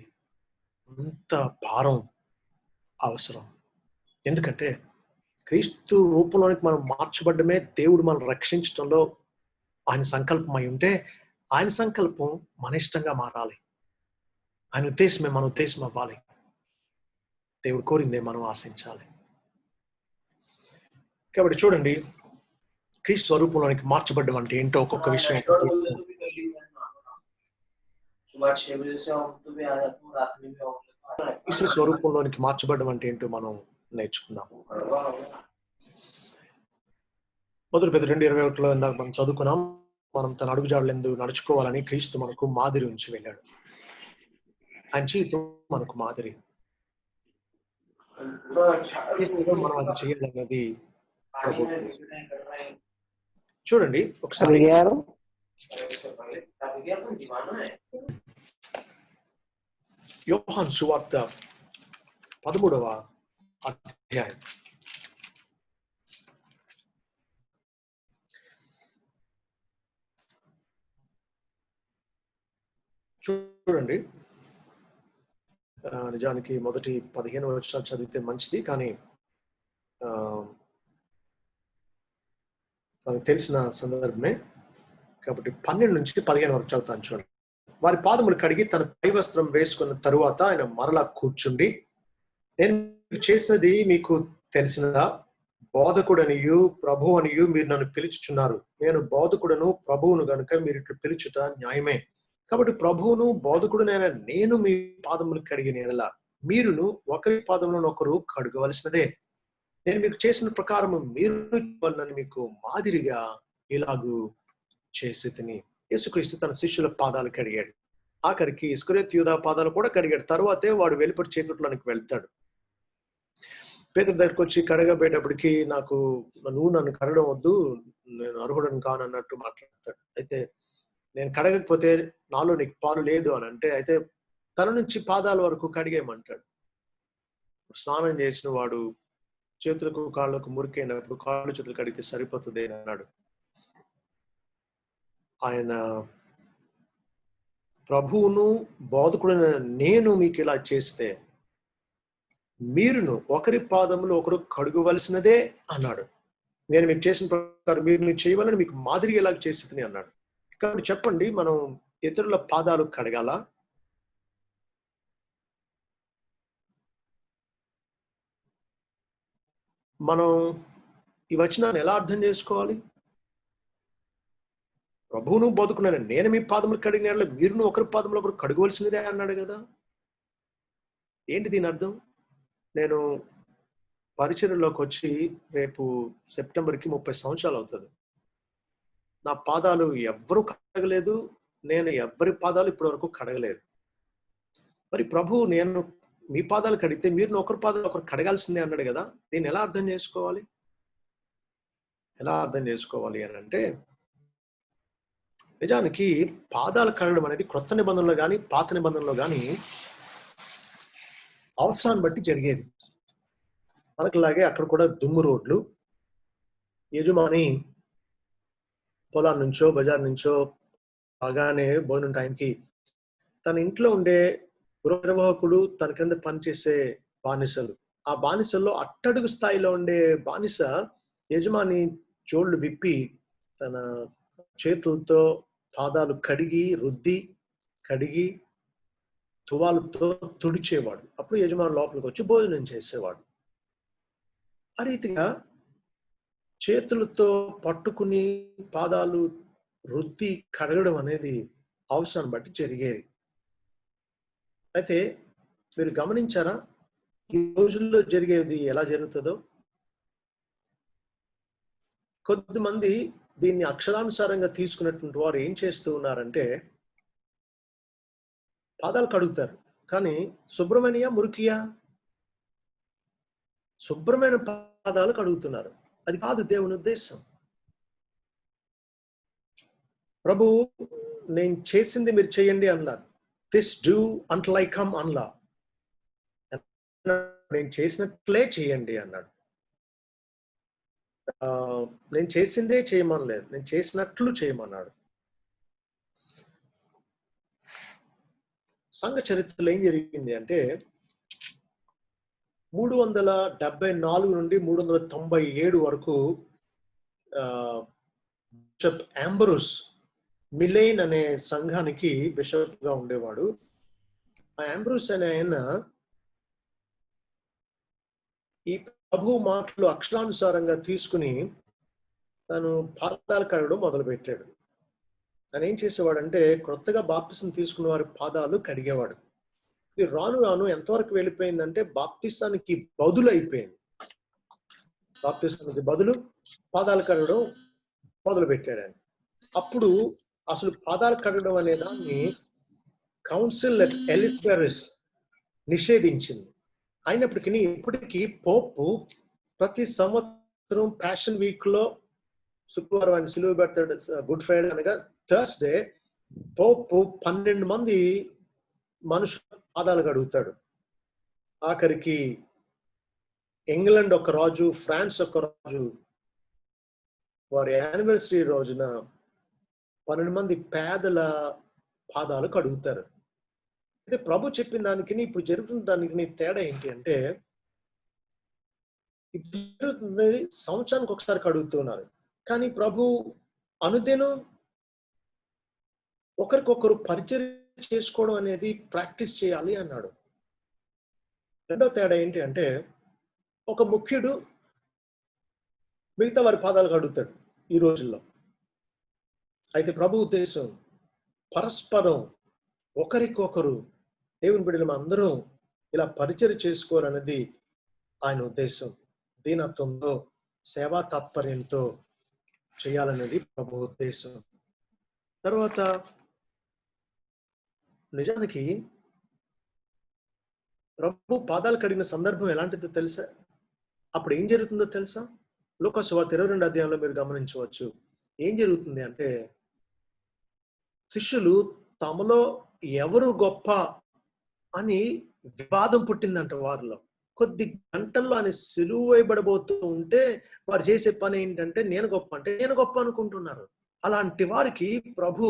అంత భారం అవసరం. ఎందుకంటే క్రీస్తు రూపంలోనికి మనం మార్చబడ్డమే దేవుడు మనం రక్షించడంలో ఆయన సంకల్పం అయి ఉంటే ఆయన సంకల్పం మన ఇష్టంగా మారాలి. ఆయన ఉద్దేశమే మన ఉద్దేశం అవ్వాలి. దేవుడు కోరిందే మనం ఆశించాలి. కాబట్టి చూడండి, క్రీస్తు స్వరూపంలోనికి మార్చబడ్డం అంటే ఏంటో ఒక్కొక్క విషయం. క్రీస్తు స్వరూపంలోనికి మార్చబడ్డం అంటే ఏంటో మనం నేర్చుకుందాం. 1 Peter 2:21లో ఇందాక మనం చదువుకున్నాం, మనం తన అడుగుజాడలందు నడుచుకోవాలని క్రీస్తు మనకు మాదిరి ఉంచి వెళ్ళాడు. ఆయన జీవితం మనకు మాదిరి. మనం అది చేయాలన్నది ప్రభు. చూడండి ఒకసారి యోహాను సువార్త 13వ అధ్యాయం. చూడండి, నిజానికి మొదటి 15 వచనాలు చదివితే మంచిది, కానీ మనకు తెలిసిన సందర్భమే కాబట్టి 12 నుంచి 15 వరకు చదువుతాను. చూడండి, వారి పాదములు కడిగి తన పై వస్త్రం వేసుకున్న తరువాత ఆయన మరలా కూర్చుండి, నేను చేసినది మీకు తెలిసినదా? బోధకుడనియు ప్రభు అనియు మీరు నన్ను పిలుచుచున్నారు. నేను బోధకుడను ప్రభువును గనుక మీరు ఇట్లు పిలుచుట న్యాయమే. కాబట్టి ప్రభువును బోధకుడునైనా నేను మీ పాదములు కడిగిన ఎడల మీరును ఒకరి పాదములను ఒకరు కడుగవలసినదే. నేను మీకు చేసిన ప్రకారము మీరు మీకు మాదిరిగా ఇలాగూ చేసి తిని. యేసుక్రీస్తు తన శిష్యుల పాదాలు కడిగాడు. ఆఖరికి ఇస్కరియోతు యూదా పాదాలు కూడా కడిగాడు. తర్వాతే వాడు వెలుపటి చీకట్లోనికి వెళ్తాడు. పేతురు దగ్గరికి వచ్చి కడగబోయేటప్పటికి నువ్వు నన్ను కడగడం వద్దు, నేను అర్హుడని కాను అన్నట్టు మాట్లాడతాడు. అయితే నేను కడగకపోతే నాలో నీకు పాలు లేదు అని అంటే, అయితే తల నుంచి పాదాల వరకు కడిగేయమంటాడు. స్నానం చేసిన వాడు చేతులకు కాళ్ళకు మురికైనప్పుడు కాళ్ళు చేతులు కడిగితే సరిపోతుంది అని అన్నాడు. ఆయన ప్రభువును బోధకుడైన నేను మీకు ఇలా చేస్తే మీరును ఒకరి పాదములు ఒకరు కడుగవలసినదే అన్నాడు. నేను మీకు చేసిన ప్రకారం మీరు చేయవాలని మీకు మాదిరి ఎలా చేస్తుంది అన్నాడు. కాబట్టి చెప్పండి, మనం ఇతరుల పాదాలు కడగాల? మనం ఈ వచనాన్ని ఎలా అర్థం చేసుకోవాలి? ప్రభువును బోధకుడైన నేను మీ పాదములు కడిగిన మీరును ఒకరి పాదములు ఒకరు కడుగవలసినదే అన్నాడు కదా. ఏంటి దీని అర్థం? నేను పరిచర్యలోకి వచ్చి రేపు సెప్టెంబర్కి 30 సంవత్సరాలు అవుతుంది. నా పాదాలు ఎవ్వరూ కడగలేదు, నేను ఎవరి పాదాలు ఇప్పటి వరకు కడగలేదు. మరి ప్రభు నేను మీ పాదాలు కడిగితే మీరు ఒకరి పాదాలు ఒకరు కడగాల్సిందే అన్నాడు కదా. దీన్ని ఎలా అర్థం చేసుకోవాలి? ఎలా అర్థం చేసుకోవాలి అని అంటే, నిజానికి పాదాలు కడగడం అనేది క్రొత్త నిబంధనలో కానీ పాత నిబంధనలో కానీ అవసరాన్ని బట్టి జరిగేది. మనకులాగే అక్కడ కూడా దుమ్ము రోడ్లు, యజమాని పొలాల నుంచో బజార్ నుంచో బాగానే భోజనం టైంకి తన ఇంట్లో ఉండే గృహ నిర్వాహకుడు, తన కింద పనిచేసే బానిసలు, ఆ బానిసల్లో అట్టడుగు స్థాయిలో ఉండే బానిస యజమాని జోళ్ళు విప్పి తన చేతులతో పాదాలు కడిగి రుద్ది కడిగి తువాలుతో తుడిచేవాడు. అప్పుడు యజమాని లోపలికి వచ్చి భోజనం చేసేవాడు. ఆ రీతిగా చేతులతో పట్టుకుని పాదాలు రుద్ది కడగడం అనేది అవసరాన్ని బట్టి జరిగేది. అయితే మీరు గమనించారా ఈ రోజుల్లో జరిగేది ఎలా జరుగుతుందో? కొద్దిమంది దీన్ని అక్షరానుసారంగా తీసుకున్నటువంటి వారు ఏం చేస్తూ ఉన్నారంటే, పాదాలు కడుగుతారు కానీ శుభ్రమైనయా మురికియా? శుభ్రమైన పాదాలు కడుగుతున్నారు. అది కాదు దేవుని ఉద్దేశం. ప్రభు నేను చేసింది మీరు చేయండి అన్నారు. This do until I come అన్లా. నేను చేసినట్లే చేయండి అన్నాడు. నేను చేసిందే చేయమనలేదు, నేను చేసినట్లు చేయమన్నాడు. సంఘ చరిత్రలో ఏం జరిగింది అంటే 374 నుండి 397 వరకు బిషప్ యాంబ్రూస్ మిలైన్ అనే సంఘానికి బిషప్ గా ఉండేవాడు. ఆ యాంబ్రూస్ అనే ఆయన ఈ ప్రభు మాటలు అక్షరానుసారంగా తీసుకుని తను పాదాలు కడగడం మొదలుపెట్టాడు. ఆయన ఏం చేసేవాడంటే కొత్తగా బాప్తిసం తీసుకున్న వారి పాదాలు కడిగేవాడు. ఇది రాను రాను ఎంతవరకు వెళ్ళిపోయిందంటే బాప్తిసానికి బదులు అయిపోయింది. బాప్తిసానికి బదులు పాదాలు కడగడం మొదలు పెట్టాడు ఆయన. అప్పుడు అసలు పాదాలు కడగడం అనే దాన్ని కౌన్సిల్ అట్ ఎలిస్టరస్ నిషేధించింది. అయినప్పటికీ ఇప్పటికీ పోపు ప్రతి సంవత్సరం ప్యాషన్ వీక్ లో శుక్రవారం ఆయన సిలువ పెడతాడు, గుడ్ ఫ్రైడే అనగా థర్స్డే, పోపు 12 మంది మనుషుల పాదాలు కడుగుతాడు. ఆఖరికి ఇంగ్లాండ్ ఒక రాజు, ఫ్రాన్స్ ఒక రాజు వారి యానివర్సరీ రోజున 12 మంది పేదల పాదాలు కడుగుతారు. అయితే ప్రభు చెప్పిన దానికి ఇప్పుడు జరుగుతున్న దానికి తేడా ఏంటి అంటే, ఇప్పుడు సంవత్సరానికి ఒకసారి కడుగుతున్నారు కానీ ప్రభు అనుదినం ఒకరికొకరు పరిచయం చేసుకోవడం అనేది ప్రాక్టీస్ చేయాలి అన్నాడు. రెండో తేడా ఏంటి అంటే, ఒక ముఖ్యుడు మిగతా వారి పాదాలు కడుగుతాడు ఈ రోజుల్లో. అయితే ప్రభు ఉద్దేశం పరస్పరం ఒకరికొకరు దేవుని బిడ్డలు అందరూ ఇలా పరిచయం చేసుకోవాలన్నది ఆయన ఉద్దేశం. దీనత్వంతో సేవా తాత్పర్యంతో చేయాలనేది ప్రభు ఉద్దేశం. తర్వాత నిజానికి ప్రభు పాదాలు కడిగిన సందర్భం ఎలాంటిదో తెలుసా? అప్పుడు ఏం జరుగుతుందో తెలుసా? లూకా సువార్త 22 అధ్యాయంలో మీరు గమనించవచ్చు. ఏం జరుగుతుంది అంటే, శిష్యులు తమలో ఎవరు గొప్ప అని వివాదం పుట్టిందంట వారిలో. కొద్ది గంటల్లో ఆయన సిలువ వేయబడబోతూ ఉంటే వారు చేసే పని ఏంటంటే, నేను గొప్ప అంటే నేను గొప్ప అనుకుంటున్నారు. అలాంటి వారికి ప్రభు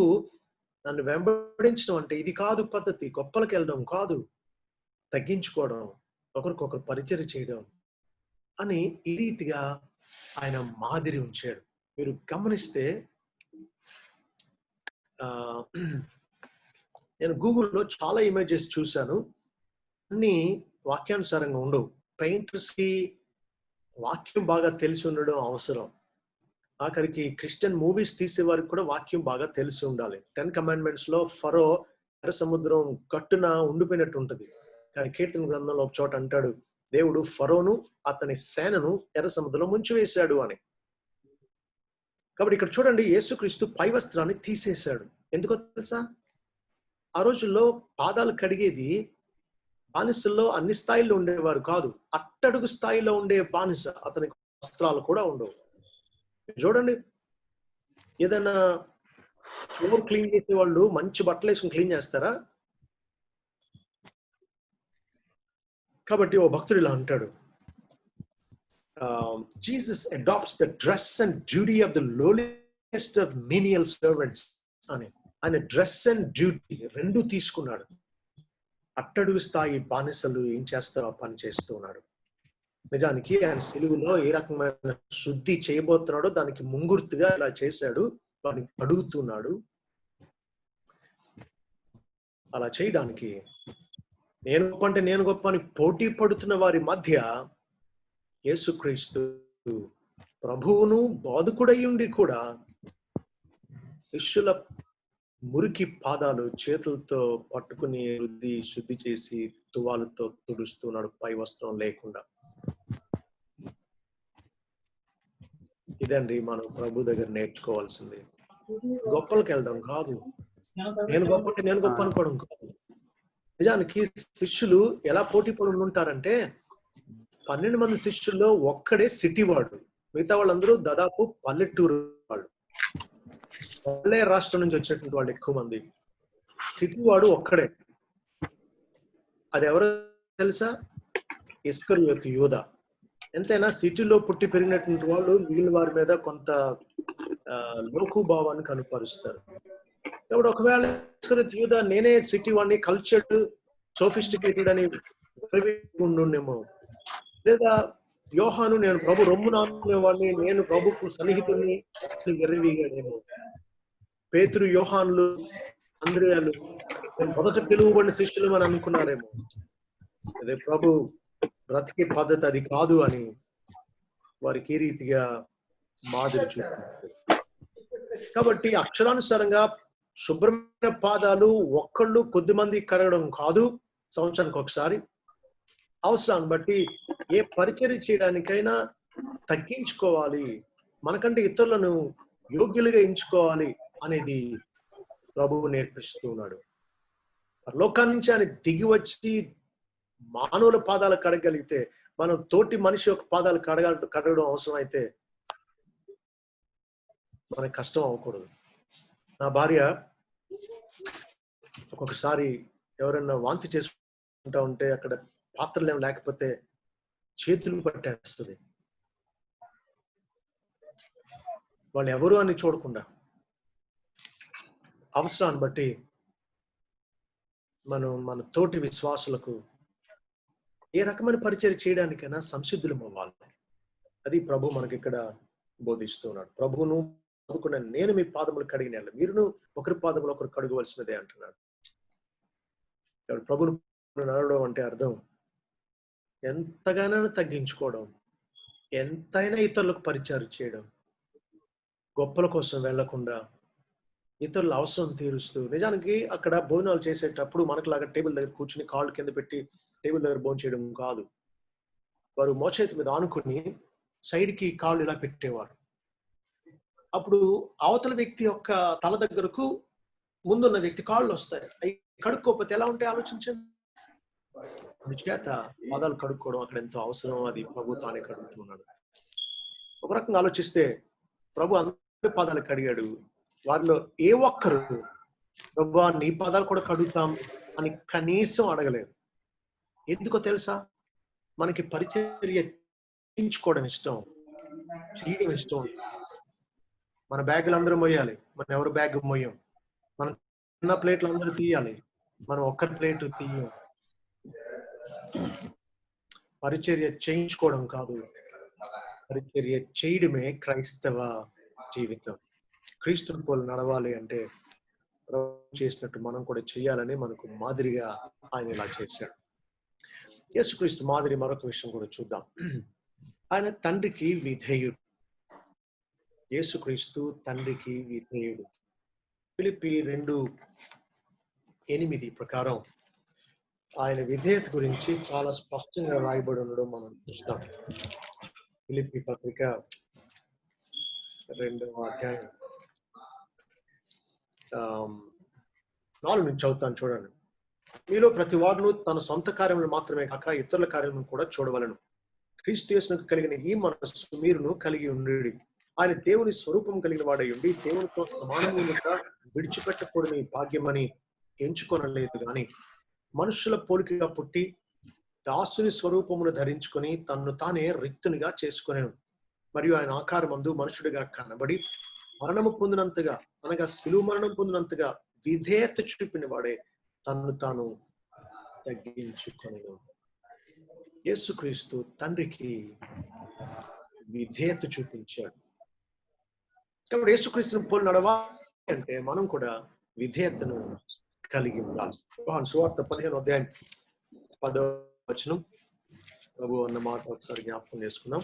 నన్ను వెంబడించడం అంటే ఇది కాదు పద్ధతి, గొప్పలకు వెళ్ళడం కాదు, తగ్గించుకోవడం, ఒకరికొకరు పరిచర్య చేయడం అని ఈ రీతిగా ఆయన మాదిరి ఉంచాడు. మీరు గమనిస్తే నేను గూగుల్లో చాలా ఇమేజెస్ చూశాను. అన్ని వాక్యానుసారంగా ఉండవు. పెయింటర్స్ కి వాక్యం బాగా తెలిసి ఉండడం అవసరం. ఆఖరికి క్రిస్టియన్ మూవీస్ తీసే వారికి కూడా వాక్యం బాగా తెలిసి ఉండాలి. 10 కమాండ్మెంట్స్ లో ఫరో ఎర్ర సముద్రం గట్టున ఉండిపోయినట్టు ఉంటది. కానీ కీర్తన గ్రంథంలో ఒక చోట అంటాడు, దేవుడు ఫరోను అతని సేనను ఎర్ర సముద్రంలో ముంచివేశాడు అని. కాబట్టి ఇక్కడ చూడండి, యేసుక్రీస్తు పై వస్త్రాన్ని తీసేశాడు. ఎందుకో తెలుసా? ఆ రోజుల్లో పాదాలు కడిగేది బానిసల్లో అన్ని స్థాయిల్లో ఉండేవారు కాదు, అట్టడుగు స్థాయిలో ఉండే బానిస అతనికి వస్త్రాలు కూడా ఉండవు. చూడండి, ఏదైనా ఫ్లోర్ క్లీన్ చేసే వాళ్ళు మంచి బట్టలు వేసుకుని క్లీన్ చేస్తారా? కాబట్టి ఓ భక్తుడు ఇలా అంటాడు, Jesus adopts the dress and duty of the lowliest of menial servants అని. ఆయన డ్రెస్ అండ్ డ్యూటీ రెండు తీసుకున్నాడు. అట్టడుగు స్థాయి బానిసలు ఏం చేస్తారో ఆ పని చేస్తూ ఉన్నాడు. నిజానికి ఆయన సిలువలో ఏ రకమైన శుద్ధి చేయబోతున్నాడో దానికి ముంగుర్తుగా ఇలా చేశాడు. వాడిని అడుగుతున్నాడు. అలా చేయడానికి నేను గొప్ప అంటే నేను గొప్ప అని పోటీ పడుతున్న వారి మధ్య యేసుక్రీస్తు ప్రభువును బోధకుడై ఉండి కూడా శిష్యుల మురికి పాదాలు చేతులతో పట్టుకుని రుద్ది శుద్ధి చేసి తువాలుతో తుడుస్తున్నాడు, పై వస్త్రం లేకుండా. ఇదండి మనం ప్రభు దగ్గర నేర్చుకోవాల్సింది. గొప్పలకు వెళ్ళడం కాదు, నేను గొప్ప అంటే నేను గొప్ప అనుకోవడం కాదు. నిజానికి శిష్యులు ఎలా పోటీ పడి ఉంటారంటే, 12 మంది శిష్యుల్లో ఒక్కడే సిటీ వాడు, మిగతా వాళ్ళందరూ దాదాపు పల్లెటూరు వాళ్ళు, పల్లె రాష్ట్రం నుంచి వచ్చినటువంటి వాళ్ళు ఎక్కువ మంది. సిటీ వాడు ఒక్కడే. అది ఎవరో తెలుసా? ఇస్కరియోతు యూదా. ఎంతైనా సిటీలో పుట్టి పెరిగినటువంటి వాళ్ళు మిగిలిన వారి మీద కొంత లోకుభావాన్ని కనుపరుస్తారు. కాబట్టి ఒకవేళ ఇస్కరియోతు యూదా నేనే సిటీ వాడిని, కల్చర్డ్ సోఫిస్టికేటెడ్ అని ఉండుండేమో, లేదా యోహాను నేను ప్రభు రొమ్ము నాకునేవాడిని, నేను ప్రభుకు సన్నిహితుని ఎర్రవీగాడేమో, పేతురు యోహాన్లు అంద్రియాలు మొదట పిలువబడిన శిష్యులు అని అనుకున్నారేమో. అదే ప్రభు బ్రతికే పద్ధతి అది కాదు అని వారికి ఈ రీతిగా మాదిరి చూపుతారు. కాబట్టి అక్షరానుసారంగా శుభ్రమైన పాదాలు ఒక్కళ్ళు కొద్దిమంది కడగడం కాదు, సంవత్సరానికి ఒకసారి. అవసరాన్ని బట్టి ఏ పరిచర్య చేయడానికైనా తగ్గించుకోవాలి, మనకంటే ఇతరులను యోగ్యులుగా ఎంచుకోవాలి అనేది ప్రభువు నేర్పిస్తూ ఉన్నాడు. లోకాన్ని నుంచి ఆయన దిగి వచ్చి మానవుల పాదాలు కడగలిగితే, మనం తోటి మనిషి యొక్క పాదాలు కడగడం అవసరం అయితే మనకు కష్టం అవ్వకూడదు. నా భార్య ఒక్కొక్కసారి ఎవరైనా వాంతి చేసుకుంటా ఉంటే అక్కడ పాత్రలు ఏమి లేకపోతే చేతులు పట్టేస్తుంది. వాళ్ళు ఎవరు అని చూడకుండా అవసరాన్ని బట్టి మన తోటి విశ్వాసులకు ఏ రకమైన పరిచర్య చేయడానికైనా సంసిద్ధులం అవ్వాలి. అది ప్రభు మనకి ఇక్కడ బోధిస్తున్నాడు. ప్రభువును అనుకున్న నేను మీ పాదములు కడిగిన మీరును ఒకరి పాదములు ఒకరు కడుగవలసినదే అంటున్నాడు. ప్రభును నడవడం అంటే అర్థం ఎంతగానైనా తగ్గించుకోవడం, ఎంతైనా ఇతరులకు పరిచయం చేయడం, గొప్పల కోసం వెళ్లకుండా ఇతరుల అవసరం తీరుస్తూ. నిజానికి అక్కడ భోజనాలు చేసేటప్పుడు మనకులాగా టేబుల్ దగ్గర కూర్చుని కాళ్ళు కింద పెట్టి టేబుల్ దగ్గర భోజనం చేయడం కాదు. వారు మోచేతి మీద ఆనుకుని సైడ్కి కాళ్ళు ఇలా పెట్టేవారు. అప్పుడు అవతల వ్యక్తి యొక్క తల దగ్గరకు ముందున్న వ్యక్తి కాళ్ళు వస్తాయి. కడుక్కోకపోతే ఎలా ఉంటాయి ఆలోచించండి. అందుచేత పాదాలు కడుక్కోవడం అక్కడ ఎంతో అవసరం, అది ప్రభు తానే కడుగుతున్నాడు. ఒక రకంగా ఆలోచిస్తే ప్రభు అందరి పాదాలు కడిగాడు, వారిలో ఏ ఒక్కరు ప్రభు నీ పాదాలు కూడా కడుగుతాం అని కనీసం అడగలేదు. ఎందుకో తెలుసా? మనకి పరిచర్య చేయించుకోవడం ఇష్టం, చేయడం ఇష్టం. మన బ్యాగులు అందరూ మోయాలి, మనం ఎవరు బ్యాగ్ మోయం. మనం చిన్న ప్లేట్లు అందరూ తీయాలి, మనం ఒక్కరి ప్లేట్ తీయం. పరిచర్య చేయించుకోవడం కాదు, పరిచర్య చేయడమే క్రైస్తవ జీవితం. క్రీస్తుని పోలు నడవాలి అంటే ప్రభు చేసినట్టు మనం కూడా చేయాలని మనకు మాదిరిగా ఆయన ఇలా చేశాడు. యేసుక్రీస్తు మాదిరి మరొక విషయం కూడా చూద్దాం. ఆయన తండ్రికి విధేయుడు. యేసుక్రీస్తు తండ్రికి విధేయుడు. ఫిలిప్పీ 2:8 ప్రకారం ఆయన విధేయత గురించి చాలా స్పష్టంగా రాయబడి ఉండడం మనం చూస్తాం. ఫిలిప్పీ పత్రిక 2వ అధ్యాయం 4 నుంచి చదువుతాను, చూడండి. మీలో ప్రతి వాడును తన సొంత కార్యములను మాత్రమే కాక ఇతరుల కార్యములను కూడా చూడవలను. క్రీస్తు యేసునకు కలిగిన ఈ మనస్సు మీరును కలిగి ఉండి, ఆయన దేవుని స్వరూపం కలిగిన వాడై ఉండి దేవునితో సమానముగా విడిచిపెట్టకూడని భాగ్యమని ఎంచుకొనలేదు గాని, మనుషుల పోలికగా పుట్టి దాసుని స్వరూపమును ధరించుకొని తన్ను తానే రిక్తునిగా చేసుకొనేను. మరియు ఆయన ఆకారమందు మనుషుడిగా కనబడి మరణము పొందినంతగా, అనగా శిలువ మరణం పొందినంతగా విధేయత చూపిన వాడే తన్ను తాను తగ్గించుకొనెను. యేసుక్రీస్తు తండ్రికి విధేయత చూపించాడు. కాబట్టి యేసుక్రీస్తుని పోలి నడవాలి అంటే మనం కూడా విధేయతను కలిగి ఉండాలి. యోహాను సువార్త 15వ అధ్యాయం 10వ వచనం ప్రభు అన్న మాట ఒకసారి జ్ఞాపకం చేసుకున్నాం.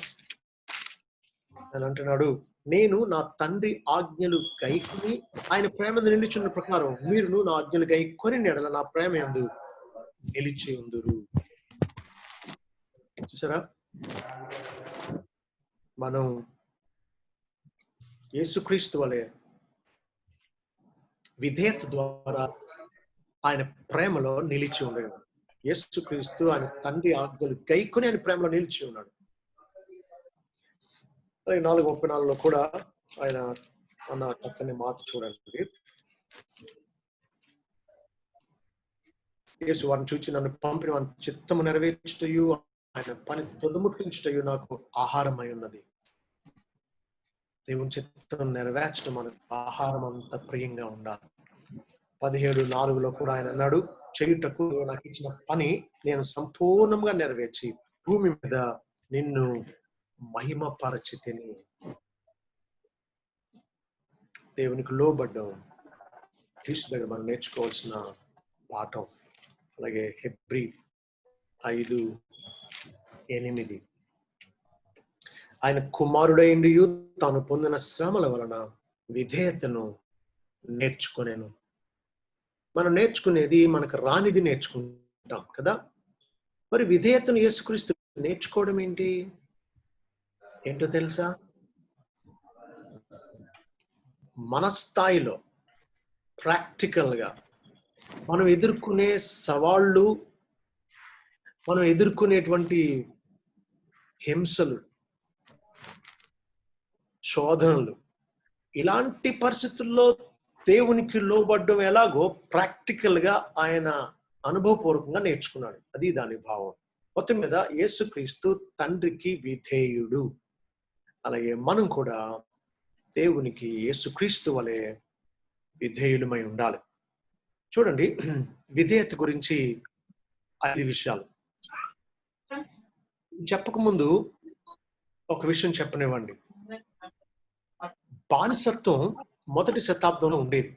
ఆయన అంటున్నాడు, నేను నా తండ్రి ఆజ్ఞలు గైకొని ఆయన ప్రేమ నిలిచున్న ప్రకారం మీరును నా ఆజ్ఞలు గైకొని ఎడల నా ప్రేమ యందు నిలిచి ఉందురు. చూసారా, మనం యేసుక్రీస్తు వలె విధేయత ద్వారా ఆయన ప్రేమలో నిలిచి ఉండేవాడు. యేసుక్రీస్తు ఆయన తండ్రి ఆజ్ఞలు గైకొని ఆయన ప్రేమలో నిలిచి ఉన్నాడు. 4:34 కూడా ఆయన అన్న చక్కని మాట చూడండి. యేసు వారిని చూచి, నన్ను పంపిన వాని చిత్తము నెరవేర్చుటయు ఆయన పని తొదముట్టించుటయు నాకు ఆహారమై ఉన్నది. దేవుని చిత్తం నెరవేర్చడం మనకు ఆహారం అంత ప్రియంగా ఉండాలి. 17:4 కూడా ఆయన అన్నాడు, చేయుటకు నాకు ఇచ్చిన పని నేను సంపూర్ణంగా నెరవేర్చి భూమి మీద నిన్ను మహిమపరచితిని. దేవునికి లోబడ్డం క్రీస్తు దగ్గర మనం నేర్చుకోవాల్సిన పాఠం. అలాగే హెబ్రీ 5:8 ఆయన కుమారుడైండియు తాను పొందిన శ్రమల వలన విధేయతను నేర్చుకొనేను. మనం నేర్చుకునేది మనకు రానిది నేర్చుకుంటాం కదా. మరి విధేయతను యేసుక్రీస్తు నేర్చుకోవడం ఏంటో తెలుసా? మన స్థాయిలో ప్రాక్టికల్ గా మనం ఎదుర్కొనే సవాళ్ళు, మనం ఎదుర్కొనేటువంటి హింసలు, శోధనలు, ఇలాంటి పరిస్థితుల్లో దేవునికి లోబడ్డం ఎలాగో ప్రాక్టికల్ గా ఆయన అనుభవపూర్వకంగా నేర్చుకున్నాడు. అది దాని భావం. మొత్తం మీద యేసుక్రీస్తు తండ్రికి విధేయుడు. అలాగే మనం కూడా దేవునికి యేసుక్రీస్తు వలె విధేయులమై ఉండాలి. చూడండి, విధేయత గురించి 5 విషయాలు చెప్పకముందు ఒక విషయం చెప్పనివ్వండి. బానిసత్వం మొదటి శతాబ్దంలో ఉండేది.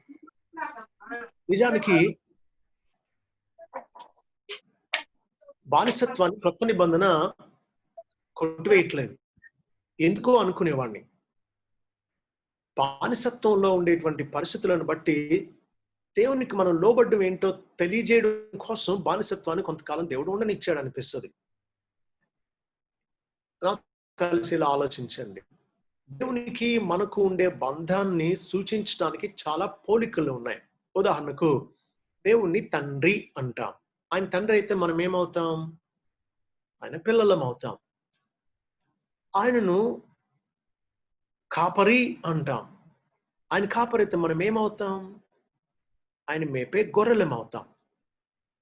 నిజానికి బానిసత్వాన్ని కొత్త నిబంధన కొట్టివేయట్లేదు. ఎందుకో అనుకునేవాడిని. బానిసత్వంలో ఉండేటువంటి పరిస్థితులను బట్టి దేవునికి మనం లోబడ్డం ఏంటో తెలియజేయడం కోసం బానిసత్వాన్ని కొంతకాలం దేవుడు ఉండనిచ్చాడు అనిపిస్తుంది. కలిసి ఇలా ఆలోచించండి. దేవునికి మనకు ఉండే బంధాన్ని సూచించడానికి చాలా పోలికలు ఉన్నాయి. ఉదాహరణకు దేవుణ్ణి తండ్రి అంటాం. ఆయన తండ్రి అయితే మనం ఏమవుతాం? ఆయన పిల్లలం అవుతాం. ఆయనను కాపరి అంటాం. ఆయన కాపరి అయితే మనం ఏమవుతాం? ఆయన మేపే గొర్రెలం అవుతాం.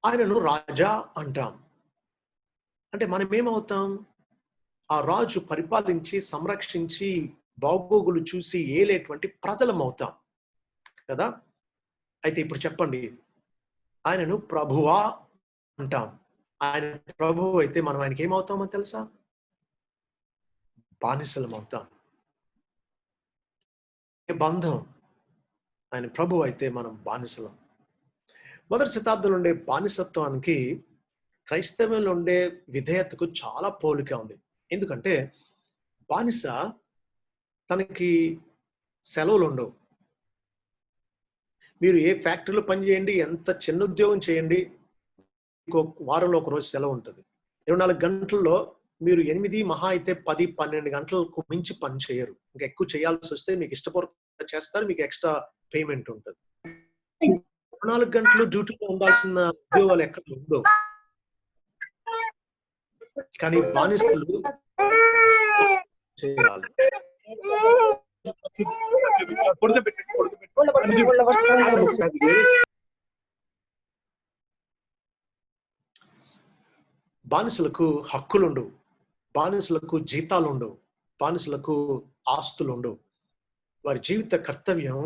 ఆయనను రాజా అంటాం. అంటే మనం ఏమవుతాం? ఆ రాజు పరిపాలించి సంరక్షించి బాగోగులు చూసి ఏలేటువంటి ప్రజలం అవుతాం కదా. అయితే ఇప్పుడు చెప్పండి, ఆయనను ప్రభువా అంటాం. ఆయన ప్రభువు అయితే మనం ఆయనకి ఏమవుతామో తెలుసా? బానిసలం అవుతాం. బంధం. ఆయన ప్రభు అయితే మనం బానిసలం. మొదటి శతాబ్దంలో ఉండే బానిసత్వానికి క్రైస్తవంలో ఉండే విధేయతకు చాలా పోలిక ఉంది. ఎందుకంటే బానిస తనకి సెలవులు ఉండవు. మీరు ఏ ఫ్యాక్టరీలో పని చేయండి, ఎంత చిన్న ఉద్యోగం చేయండి, వారంలో ఒక రోజు సెలవు ఉంటుంది. 24 గంటల్లో మీరు 8 మహా అయితే 10, 12 గంటలకు మించి పని చేయరు. ఇంకా ఎక్కువ చేయాల్సి వస్తే మీకు ఇష్టపూర్వకంగా చేస్తారు, మీకు ఎక్స్ట్రా పేమెంట్ ఉంటుంది. 24 గంటలు డ్యూటీలో ఉండాల్సిన ఉద్యోగాలు ఎక్కడ ఉండవు. కానీ బానిసలు చేయాలి. బానిసలకు హక్కులు ఉండవు, బానిసలకు జీతాలు ఉండవు, బానిసలకు ఆస్తులు ఉండవు. వారి జీవిత కర్తవ్యం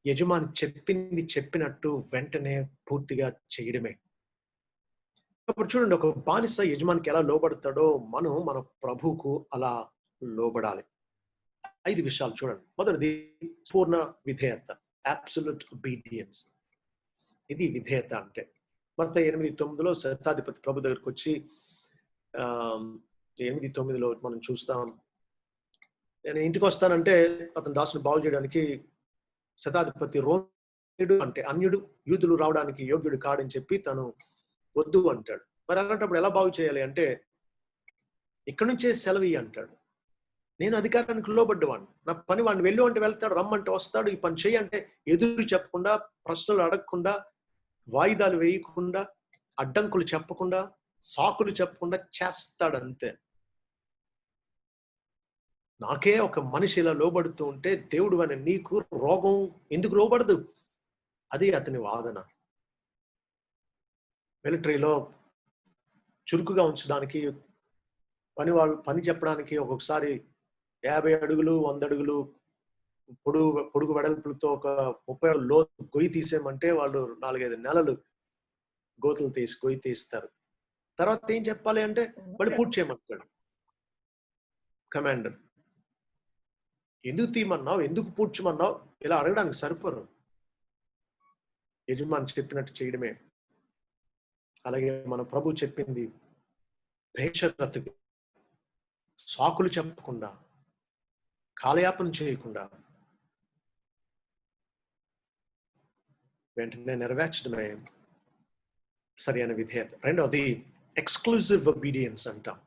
యజమాని చెప్పింది చెప్పినట్టు వెంటనే పూర్తిగా చేయడమే. అప్పుడు చూడండి, ఒక బానిస యజమానికి ఎలా లోబడతాడో మనం మన ప్రభువుకు అలా లోబడాలి. 5 విషయాలు చూడండి. మొదటిది పూర్ణ విధేయత, అబ్సల్యూట్ ఒబీడియన్స్. ఇది విధేయత అంటే. మత్తయి 8:9లో శతాధిపతి ప్రభు దగ్గరికి వచ్చి 8:9లో మనం చూస్తాం, నేను ఇంటికి వస్తానంటే అతని దాసుని బాగు చేయడానికి శతాధిపతి రోమిడు అంటే అన్యుడు, యూదులు రావడానికి యోగ్యుడు కాడని చెప్పి తను వద్దు అంటాడు. మరి అలాంటప్పుడు ఎలా బాగు చేయాలి అంటే, ఇక్కడి నుంచే సెలవు అంటాడు. నేను అధికారానికి లోబడ్డవాడిని, నా పని వాడిని వెళ్ళు అంటే వెళ్తాడు, రమ్మంటే వస్తాడు, ఈ పని చేయి అంటే ఎదురు చెప్పకుండా, ప్రశ్నలు అడగకుండా, వాయిదాలు వేయకుండా, అడ్డంకులు చెప్పకుండా, సాకులు చెప్పకుండా చేస్తాడు అంతే. నాకే ఒక మనిషి ఇలా లోబడుతూ ఉంటే దేవుడు అని నీకు రోగం ఎందుకు లోబడదు? అది అతని వాదన. మిలిటరీలో చురుకుగా ఉంచడానికి పని చెప్పడానికి ఒక్కొక్కసారి 50 అడుగులు 100 అడుగులు పొడుగు వెడల్పులతో ఒక 30 అడుగులు లోతు గొయ్యి తీసేయమంటే వాళ్ళు 4-5 నెలలు గొయ్యి తీస్తారు. తర్వాత ఏం చెప్పాలి అంటే మళ్ళీ పూర్తి చేయమంటాడు కమాండర్. ఎందుకు తీయమన్నావు, ఎందుకు పూడ్చమన్నావు, ఇలా అడగడానికి సరిపోరు. యజమాని చెప్పినట్టు చేయడమే. అలాగే మన ప్రభు చెప్పింది బేషరతుగా, సాకులు చెప్పకుండా, కాలయాపన చేయకుండా వెంటనే నెరవేర్చడమే సరైన విధేయత. రెండవది ఎక్స్క్లూజివ్ ఒబీడియన్స్ అంటాం.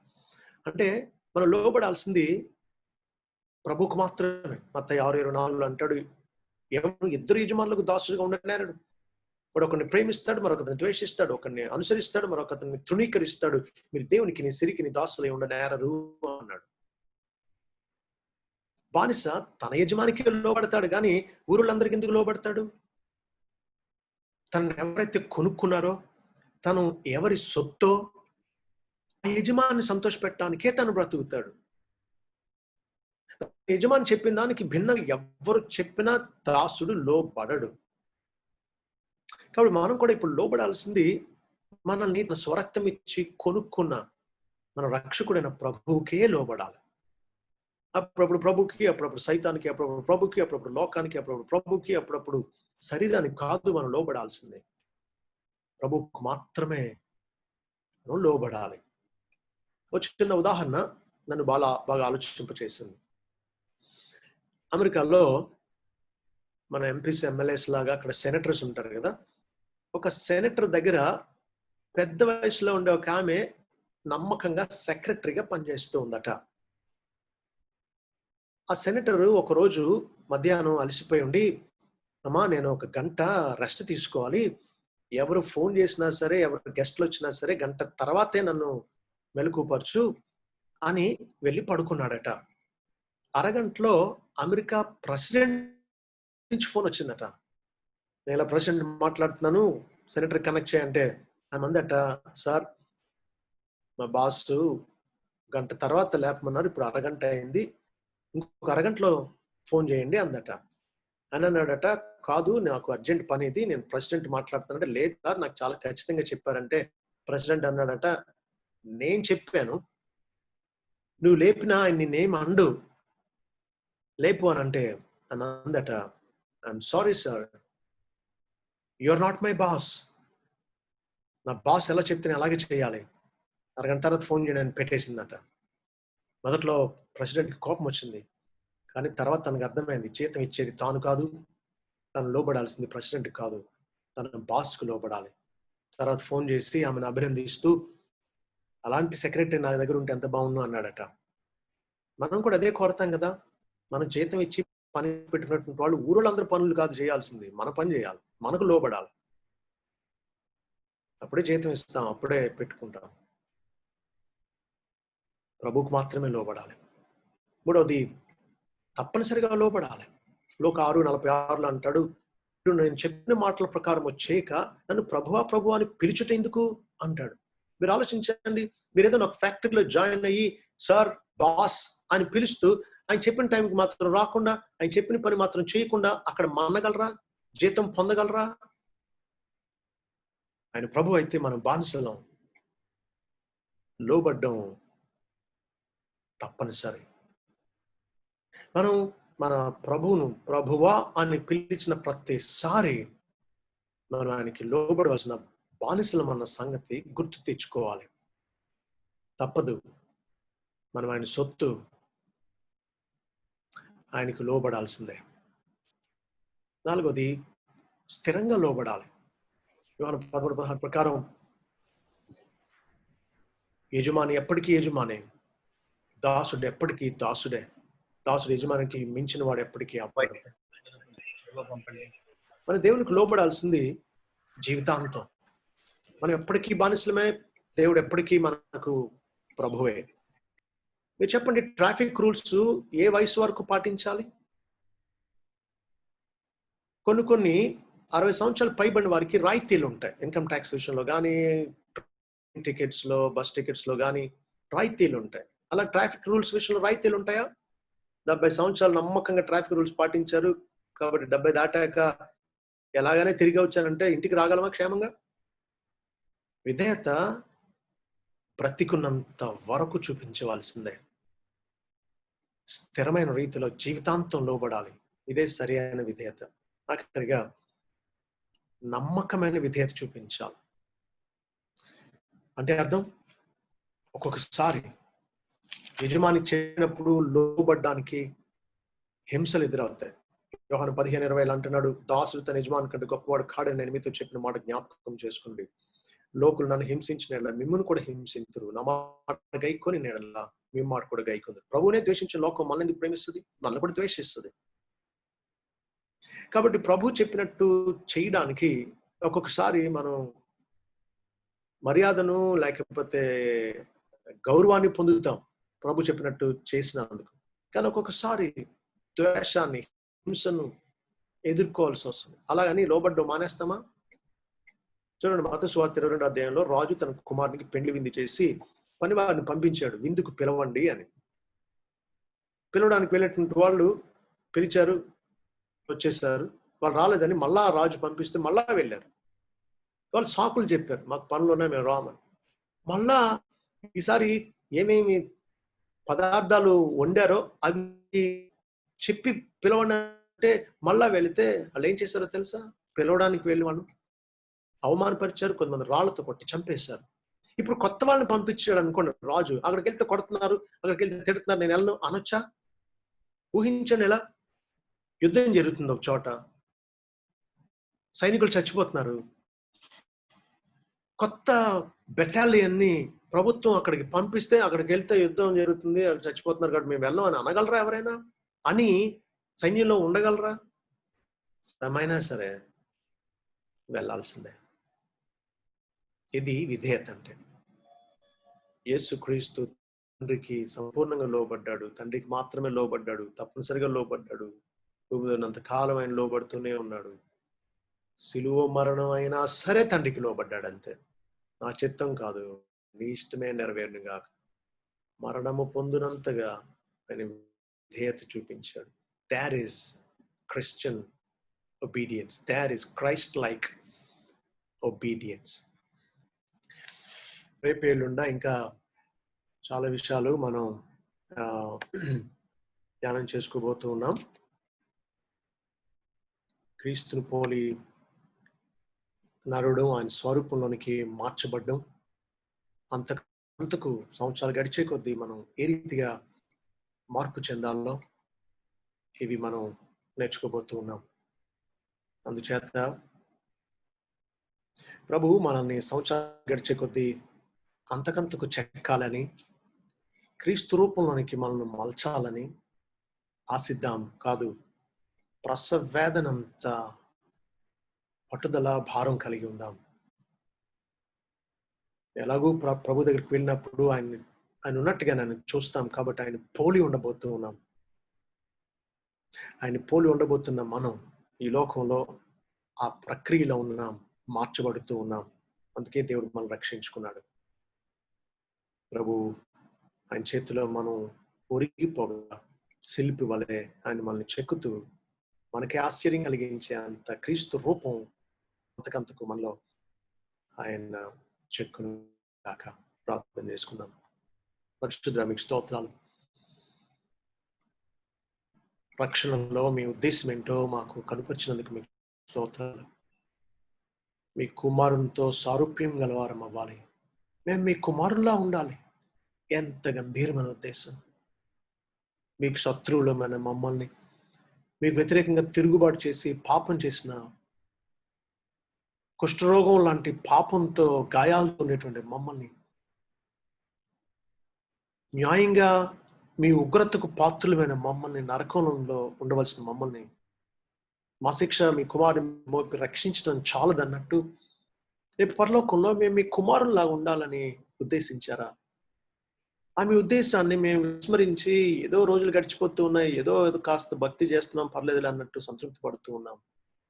అంటే మనం లోబడాల్సింది ప్రభుకు మాత్రమే. మత్తయి 6:24 అంటాడు, ఎవరు ఇద్దరు యజమానులకు దాసుడుగా ఉండనేరడు. వాడు ఒకరిని ప్రేమిస్తాడు, మరొకరిని ద్వేషిస్తాడు, ఒకరిని అనుసరిస్తాడు, మరొకరిని తృణీకరిస్తాడు. మీరు దేవునికి నీ సిరికి నీ దాసులై ఉండనేరరు అన్నాడు. బానిస తన యజమానికి లోబడతాడు, కానీ ఊరులందరికీ ఎందుకు లోబడతాడు? తనను ఎవరైతే కొనుక్కున్నారో, తను ఎవరి సొత్తో ఆ యజమాని సంతోషపెట్టడానికే తను బ్రతుకుతాడు. యజమాని చెప్పిన దానికి భిన్నం ఎవ్వరు చెప్పినా దాసుడు లోబడడు. కాబట్టి మనం కూడా ఇప్పుడు లోబడాల్సింది మనల్ని స్వరక్తం ఇచ్చి కొనుక్కున్న మన రక్షకుడైన ప్రభువుకే లోబడాలి. అప్పుడప్పుడు ప్రభుకి, అప్పుడప్పుడు సైతానికి, అప్పుడప్పుడు ప్రభుకి, అప్పుడప్పుడు లోకానికి, అప్పుడప్పుడు ప్రభుకి, అప్పుడప్పుడు శరీరానికి కాదు మనం లోబడాల్సిందే. ప్రభువుకు మాత్రమే మనం లోబడాలి. ఒక చిన్న ఉదాహరణ నన్ను బాగా ఆలోచింపచేసింది. అమెరికాలో మన ఎంపీస్ ఎమ్మెల్యేస్ లాగా అక్కడ సెనేటర్స్ ఉంటారు కదా. ఒక సెనేటర్ దగ్గర పెద్ద వయసులో ఉండే ఒక ఆమె నమ్మకంగా సెక్రటరీగా పనిచేస్తూ ఉందట. ఆ సెనేటర్ ఒకరోజు మధ్యాహ్నం అలసిపోయి ఉండి, అమ్మా నేను 1 గంట రెస్ట్ తీసుకోవాలి, ఎవరు ఫోన్ చేసినా సరే, ఎవరు గెస్ట్లు వచ్చినా సరే గంట తర్వాతే నన్ను మెలకుపరచు అని వెళ్ళి పడుకున్నాడట. అరగంటలో అమెరికా ప్రెసిడెంట్ నుంచి ఫోన్ వచ్చిందట. నేను ఇలా ప్రెసిడెంట్ మాట్లాడుతున్నాను, సెనేటర్ కనెక్ట్ చేయంటే ఆమె అందట, సార్ మా బాస్ గంట తర్వాత లేపమన్నారు, ఇప్పుడు అరగంట అయింది, ఇంకొక అరగంటలో ఫోన్ చేయండి అందట. అని అన్నాడట, కాదు నాకు అర్జెంట్ పని ఇది, నేను ప్రెసిడెంట్ మాట్లాడుతానంటే, లేదు సార్ నాకు చాలా ఖచ్చితంగా చెప్పారంటే ప్రెసిడెంట్ అన్నాడట, నేను చెప్పాను, నువ్వు లేపినా ఆయన నిన్నేం అండు, లేపు అని అంటే అని అందట, I'm sorry sir, you are not my boss. నా బాస్ ఎలా చెప్తే నేను అలాగే చేయాలి. అరగంట తర్వాత ఫోన్ చేయడానికి పెట్టేసిందట. మొదట్లో ప్రెసిడెంట్కి కోపం వచ్చింది, కానీ తర్వాత తనకు అర్థమైంది జీతం ఇచ్చేది తాను కాదు, తను లోబడాల్సింది ప్రెసిడెంట్ కాదు, తన బాస్కు లోబడాలి. తర్వాత ఫోన్ చేసి ఆమెను అభినందిస్తూ, అలాంటి సెక్రటరీ నా దగ్గర ఉంటే ఎంత బాగుండు అన్నాడట. మనం కూడా అదే కోరతాం కదా. మనం జీతం ఇచ్చి పని పెట్టినటువంటి వాళ్ళు ఊరోళ్ళందరూ పనులు కాదు చేయాల్సింది, మన పని చేయాలి, మనకు లోబడాలి. అప్పుడే జీతం ఇస్తాం, అప్పుడే పెట్టుకుంటాం. ప్రభువుకు మాత్రమే లోబడాలి. మూడవది, తప్పనిసరిగా లోబడాలి. లోక 6:46 అంటాడు, నేను చెప్పిన మాటల ప్రకారం వచ్చేక నన్ను ప్రభువా ప్రభు అని పిలుచుట ఎందుకు అంటాడు. మీరు ఆలోచించండి, మీరు ఏదో ఒక ఫ్యాక్టరీలో జాయిన్ అయ్యి సార్ బాస్ అని పిలుస్తూ ఆయన చెప్పిన టైంకి మాత్రం రాకుండా, ఆయన చెప్పిన పని మాత్రం చేయకుండా అక్కడ మన్నగలరా? జీతం పొందగలరా? ఆయన ప్రభు అయితే మనం బానిసలం. లోబడ్డం తప్పనిసరి. మనం మన ప్రభువును ప్రభువా అని పిలిచిన ప్రతిసారి మనం ఆయనకి లోబడవలసిన బానిసలం అన్న సంగతి గుర్తు తెచ్చుకోవాలి. తప్పదు. మనం ఆయన సొత్తు, ఆయనకు లోబడాల్సిందే. నాలుగోది, స్థిరంగా లోబడాలి. యోహాను 13:16 ప్రకారం యజమాని ఎప్పటికీ యజమానే, దాసుడు ఎప్పటికీ దాసుడే, దాసుడు యజమానికి మించిన వాడు ఎప్పటికీ అవ్వడు. మన దేవునికి లోబడాల్సింది జీవితాంతం. మనం ఎప్పటికీ బానిసలమే, దేవుడు ఎప్పటికీ మనకు ప్రభువే. మీరు చెప్పండి, ట్రాఫిక్ రూల్స్ ఏ వయసు వరకు పాటించాలి? కొన్ని 60 సంవత్సరాలు పైబడిన వారికి రాయితీలు ఉంటాయి. ఇన్కమ్ ట్యాక్స్ విషయంలో కానీ, టికెట్స్ లో, బస్ టికెట్స్ లో కానీ రాయితీలు ఉంటాయి. అలా ట్రాఫిక్ రూల్స్ విషయంలో రాయితీలు ఉంటాయా? 70 సంవత్సరాలు నమ్మకంగా ట్రాఫిక్ రూల్స్ పాటించారు కాబట్టి 70 దాటాక ఎలాగైనా తిరిగి వచ్చానంటే ఇంటికి రాగలమా క్షేమంగా? విధేయత బ్రతికున్నంత వరకు చూపించవలసిందే. స్థిరమైన రీతిలో జీవితాంతం లోబడాలి. ఇదే సరి అయిన విధేయత. ఆఖరిగా నమ్మకమైన విధేయత చూపించాలి. అంటే అర్థం, ఒక్కొక్కసారి యజమాని చేసినప్పుడు లోబడ్డానికి హింసలు ఎదురవుతాయి. యోహాను 15:20 అంటున్నాడు, దాసుడు తన యజమాని కంటే గొప్పవాడు కాడని నేను మీతో చెప్పిన మాట జ్ఞాపకం చేసుకోండి. లోకులు నన్ను హింసించిన మిమ్మల్ని కూడా హింసింతురు, నా మాట గైకొని నేడల్లా మీ మాట కూడా గైకుంది. ప్రభువునే ద్వేషించిన లోకం మనల్ని ఎందుకు ప్రేమిస్తుంది? మనల్ని కూడా ద్వేషిస్తుంది. కాబట్టి ప్రభు చెప్పినట్టు చేయడానికి ఒక్కొక్కసారి మనం మర్యాదను లేకపోతే గౌరవాన్ని పొందుతాం ప్రభు చెప్పినట్టు చేసినందుకు. కానీ ఒక్కొక్కసారి ద్వేషాన్ని, హింసను ఎదుర్కోవాల్సి వస్తుంది. అలాగని లోబడ్డం మానేస్తామా? చూడండి, మత్తయి సువార్త 22వ అధ్యాయంలో రాజు తన కుమారునికి పెండ్లి విందు చేసి పనివారిని పంపించాడు, విందుకు పిలవండి అని. పిలవడానికి వెళ్ళేటువంటి వాళ్ళు పిలిచారు, వచ్చేసారు. వాళ్ళు రాలేదని మళ్ళా రాజు పంపిస్తే మళ్ళా వెళ్ళారు. వాళ్ళు సాకులు చెప్పారు, మాకు పనులు ఉన్నాయి, మేము రామని. మళ్ళా ఈసారి ఏమేమి పదార్థాలు వండారో అవి చెప్పి పిలవండి అంటే మళ్ళా వెళితే వాళ్ళు ఏం చేశారో తెలుసా? పిలవడానికి వెళ్ళి వాళ్ళు అవమానపరిచారు, కొంతమంది రాళ్లతో కొట్టి చంపేశారు. ఇప్పుడు కొత్త వాళ్ళని పంపించాడు అనుకోండి రాజు, అక్కడికి వెళ్తే కొడుతున్నారు, అక్కడికి వెళ్తే తిడుతున్నారు, నేను వెళ్ళను అనొచ్చా? ఊహించండి, ఎలా యుద్ధం జరుగుతుంది, ఒక చోట సైనికులు చచ్చిపోతున్నారు, కొత్త బెటాలియన్ని ప్రభుత్వం అక్కడికి పంపిస్తే అక్కడికి వెళ్తే యుద్ధం జరుగుతుంది, అక్కడ చచ్చిపోతున్నారు కాబట్టి మేము వెళ్ళాం అని అనగలరా? ఎవరైనా అని సైన్యంలో ఉండగలరా? శ్రమైనా సరే వెళ్ళాల్సిందే. ఇది విధేయత అంటే. యేసుక్రీస్తు తండ్రికి సంపూర్ణంగా లోబడ్డాడు, తండ్రికి మాత్రమే లోబడ్డాడు, తప్పనిసరిగా లోబడ్డాడు. భూమిలోనంత కాలం ఆయన లోబడుతూనే ఉన్నాడు. సిలువ మరణం అయినా సరే తండ్రికి లోబడ్డాడు అంతే. నా చిత్తం కాదు, నీ ఇష్టమే నెరవేరునుగా. మరణము పొందినంతగా ఆయన విధేయత చూపించాడు. That is Christian obedience. That is Christ-like obedience. రేపు ఎల్లుండా ఇంకా చాలా విషయాలు మనం ధ్యానం చేసుకోబోతూ ఉన్నాం. క్రీస్తుని పోలి నరుడు ఆయన స్వరూపంలోనికి మార్చబడ్డం, అంతకు సంవత్సరాలు గడిచే కొద్దీ మనం ఏ రీతిగా మార్పు చెందాలో ఇవి మనం నేర్చుకోబోతూ ఉన్నాం. అందుచేత ప్రభువు మనల్ని సంవత్సరాలు గడిచే కొద్దీ అంతకంతకు చెక్కాలని, క్రీస్తు రూపంలోనికి మనల్ని మలచాలని ఆశిద్దాం. కాదు, ప్రసవ వేదనంత పట్టుదల భారం కలిగి ఉందాం. ఎలాగూ ప్రభు దగ్గరికి వెళ్ళినప్పుడు ఆయన ఉన్నట్టుగా నన్ను చూస్తాం కాబట్టి ఆయన పోలి ఉండబోతూ ఉన్నాం. ఆయన పోలి ఉండబోతున్న మనం ఈ లోకంలో ఆ ప్రక్రియలో ఉన్నాం, మార్చబడుతూ ఉన్నాం. అందుకే దేవుడు మనం రక్షించుకున్నాడు. ప్రభు ఆయన చేతిలో మనం ఒరిగిపోగా శిల్పి వలె ఆయన మనల్ని చెక్కుతూ మనకి ఆశ్చర్యం కలిగించే అంత క్రీస్తు రూపం అంతకంతకు మనలో ఆయన చెక్కును కాక ప్రార్థన చేసుకుందాం. పరిశుద్ధుడా, మీకు స్తోత్రాలు. రక్షణలో మీ ఉద్దేశం ఏంటో మాకు కనుపరిచినందుకు మీకు స్తోత్రాలు. మీ కుమారునితో సారూప్యం గలవారం అవ్వాలి, మేము మీ కుమారుల్లా ఉండాలి. ఎంత గంభీరమైన ఉద్దేశం! మీకు శత్రువులమైన మమ్మల్ని, మీకు వ్యతిరేకంగా తిరుగుబాటు చేసి పాపం చేసిన, కుష్ఠరోగం లాంటి పాపంతో గాయాలతో ఉండేటువంటి మమ్మల్ని, న్యాయంగా మీ ఉగ్రతకు పాత్రులమైన మమ్మల్ని, నరకంలో ఉండవలసిన మమ్మల్ని, మా శిక్ష మీ కుమారుని మోపి రక్షించడం చాలదన్నట్టు రేపు పరలోకంలో మేము మీ కుమారుల్లాగా ఉండాలని ఉద్దేశించారా? ఆ మీ ఉద్దేశాన్ని మేము విస్మరించి ఏదో రోజులు గడిచిపోతూ ఉన్నాయి, ఏదో కాస్త భక్తి చేస్తున్నాం, పర్లేదులే అన్నట్టు సంతృప్తి పడుతూ ఉన్నాం.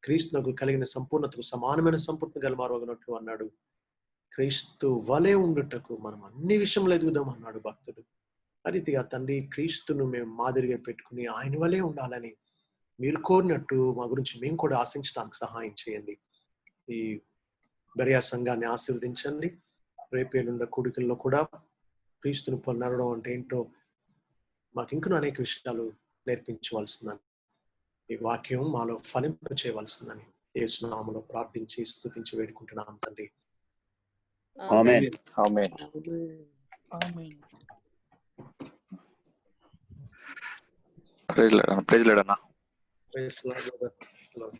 క్రీస్తునకు కలిగిన సంపూర్ణతకు సమానమైన సంపూర్ణ గలవారగనట్లు అన్నాడు. క్రీస్తు వలె ఉండుటకు మనం అన్ని విషయంలో ఎదుగుదాం అన్నాడు భక్తుడు. ఆ రీతిగా తండ్రి, క్రీస్తును మేము మాదిరిగా పెట్టుకుని ఆయన వలె ఉండాలని మీరు కోరినట్టు మా గురించి మేము కూడా ఆశించడానికి సహాయం చేయండి. ఈ బెరియా సంఘాన్ని ఆశీర్వదించండి. రేపేలుండ కూడికల్లో కూడా క్రీస్తుని పొందడం అంటే ఏంటో మాకు ఇంకనూ అనేక విషయాలు నేర్పించవలసిందని, ఈ వాక్యం మాలో ఫలింప చేయవలసిందని యేసు నామములో ప్రార్థించి స్తుతించి వేడుకుంటున్నాం తండ్రి. ఆమేన్. ఆమేన్. ప్రైజ్ లార్డ్ అన్న. Praise the Lord, brother. Praise the Lord.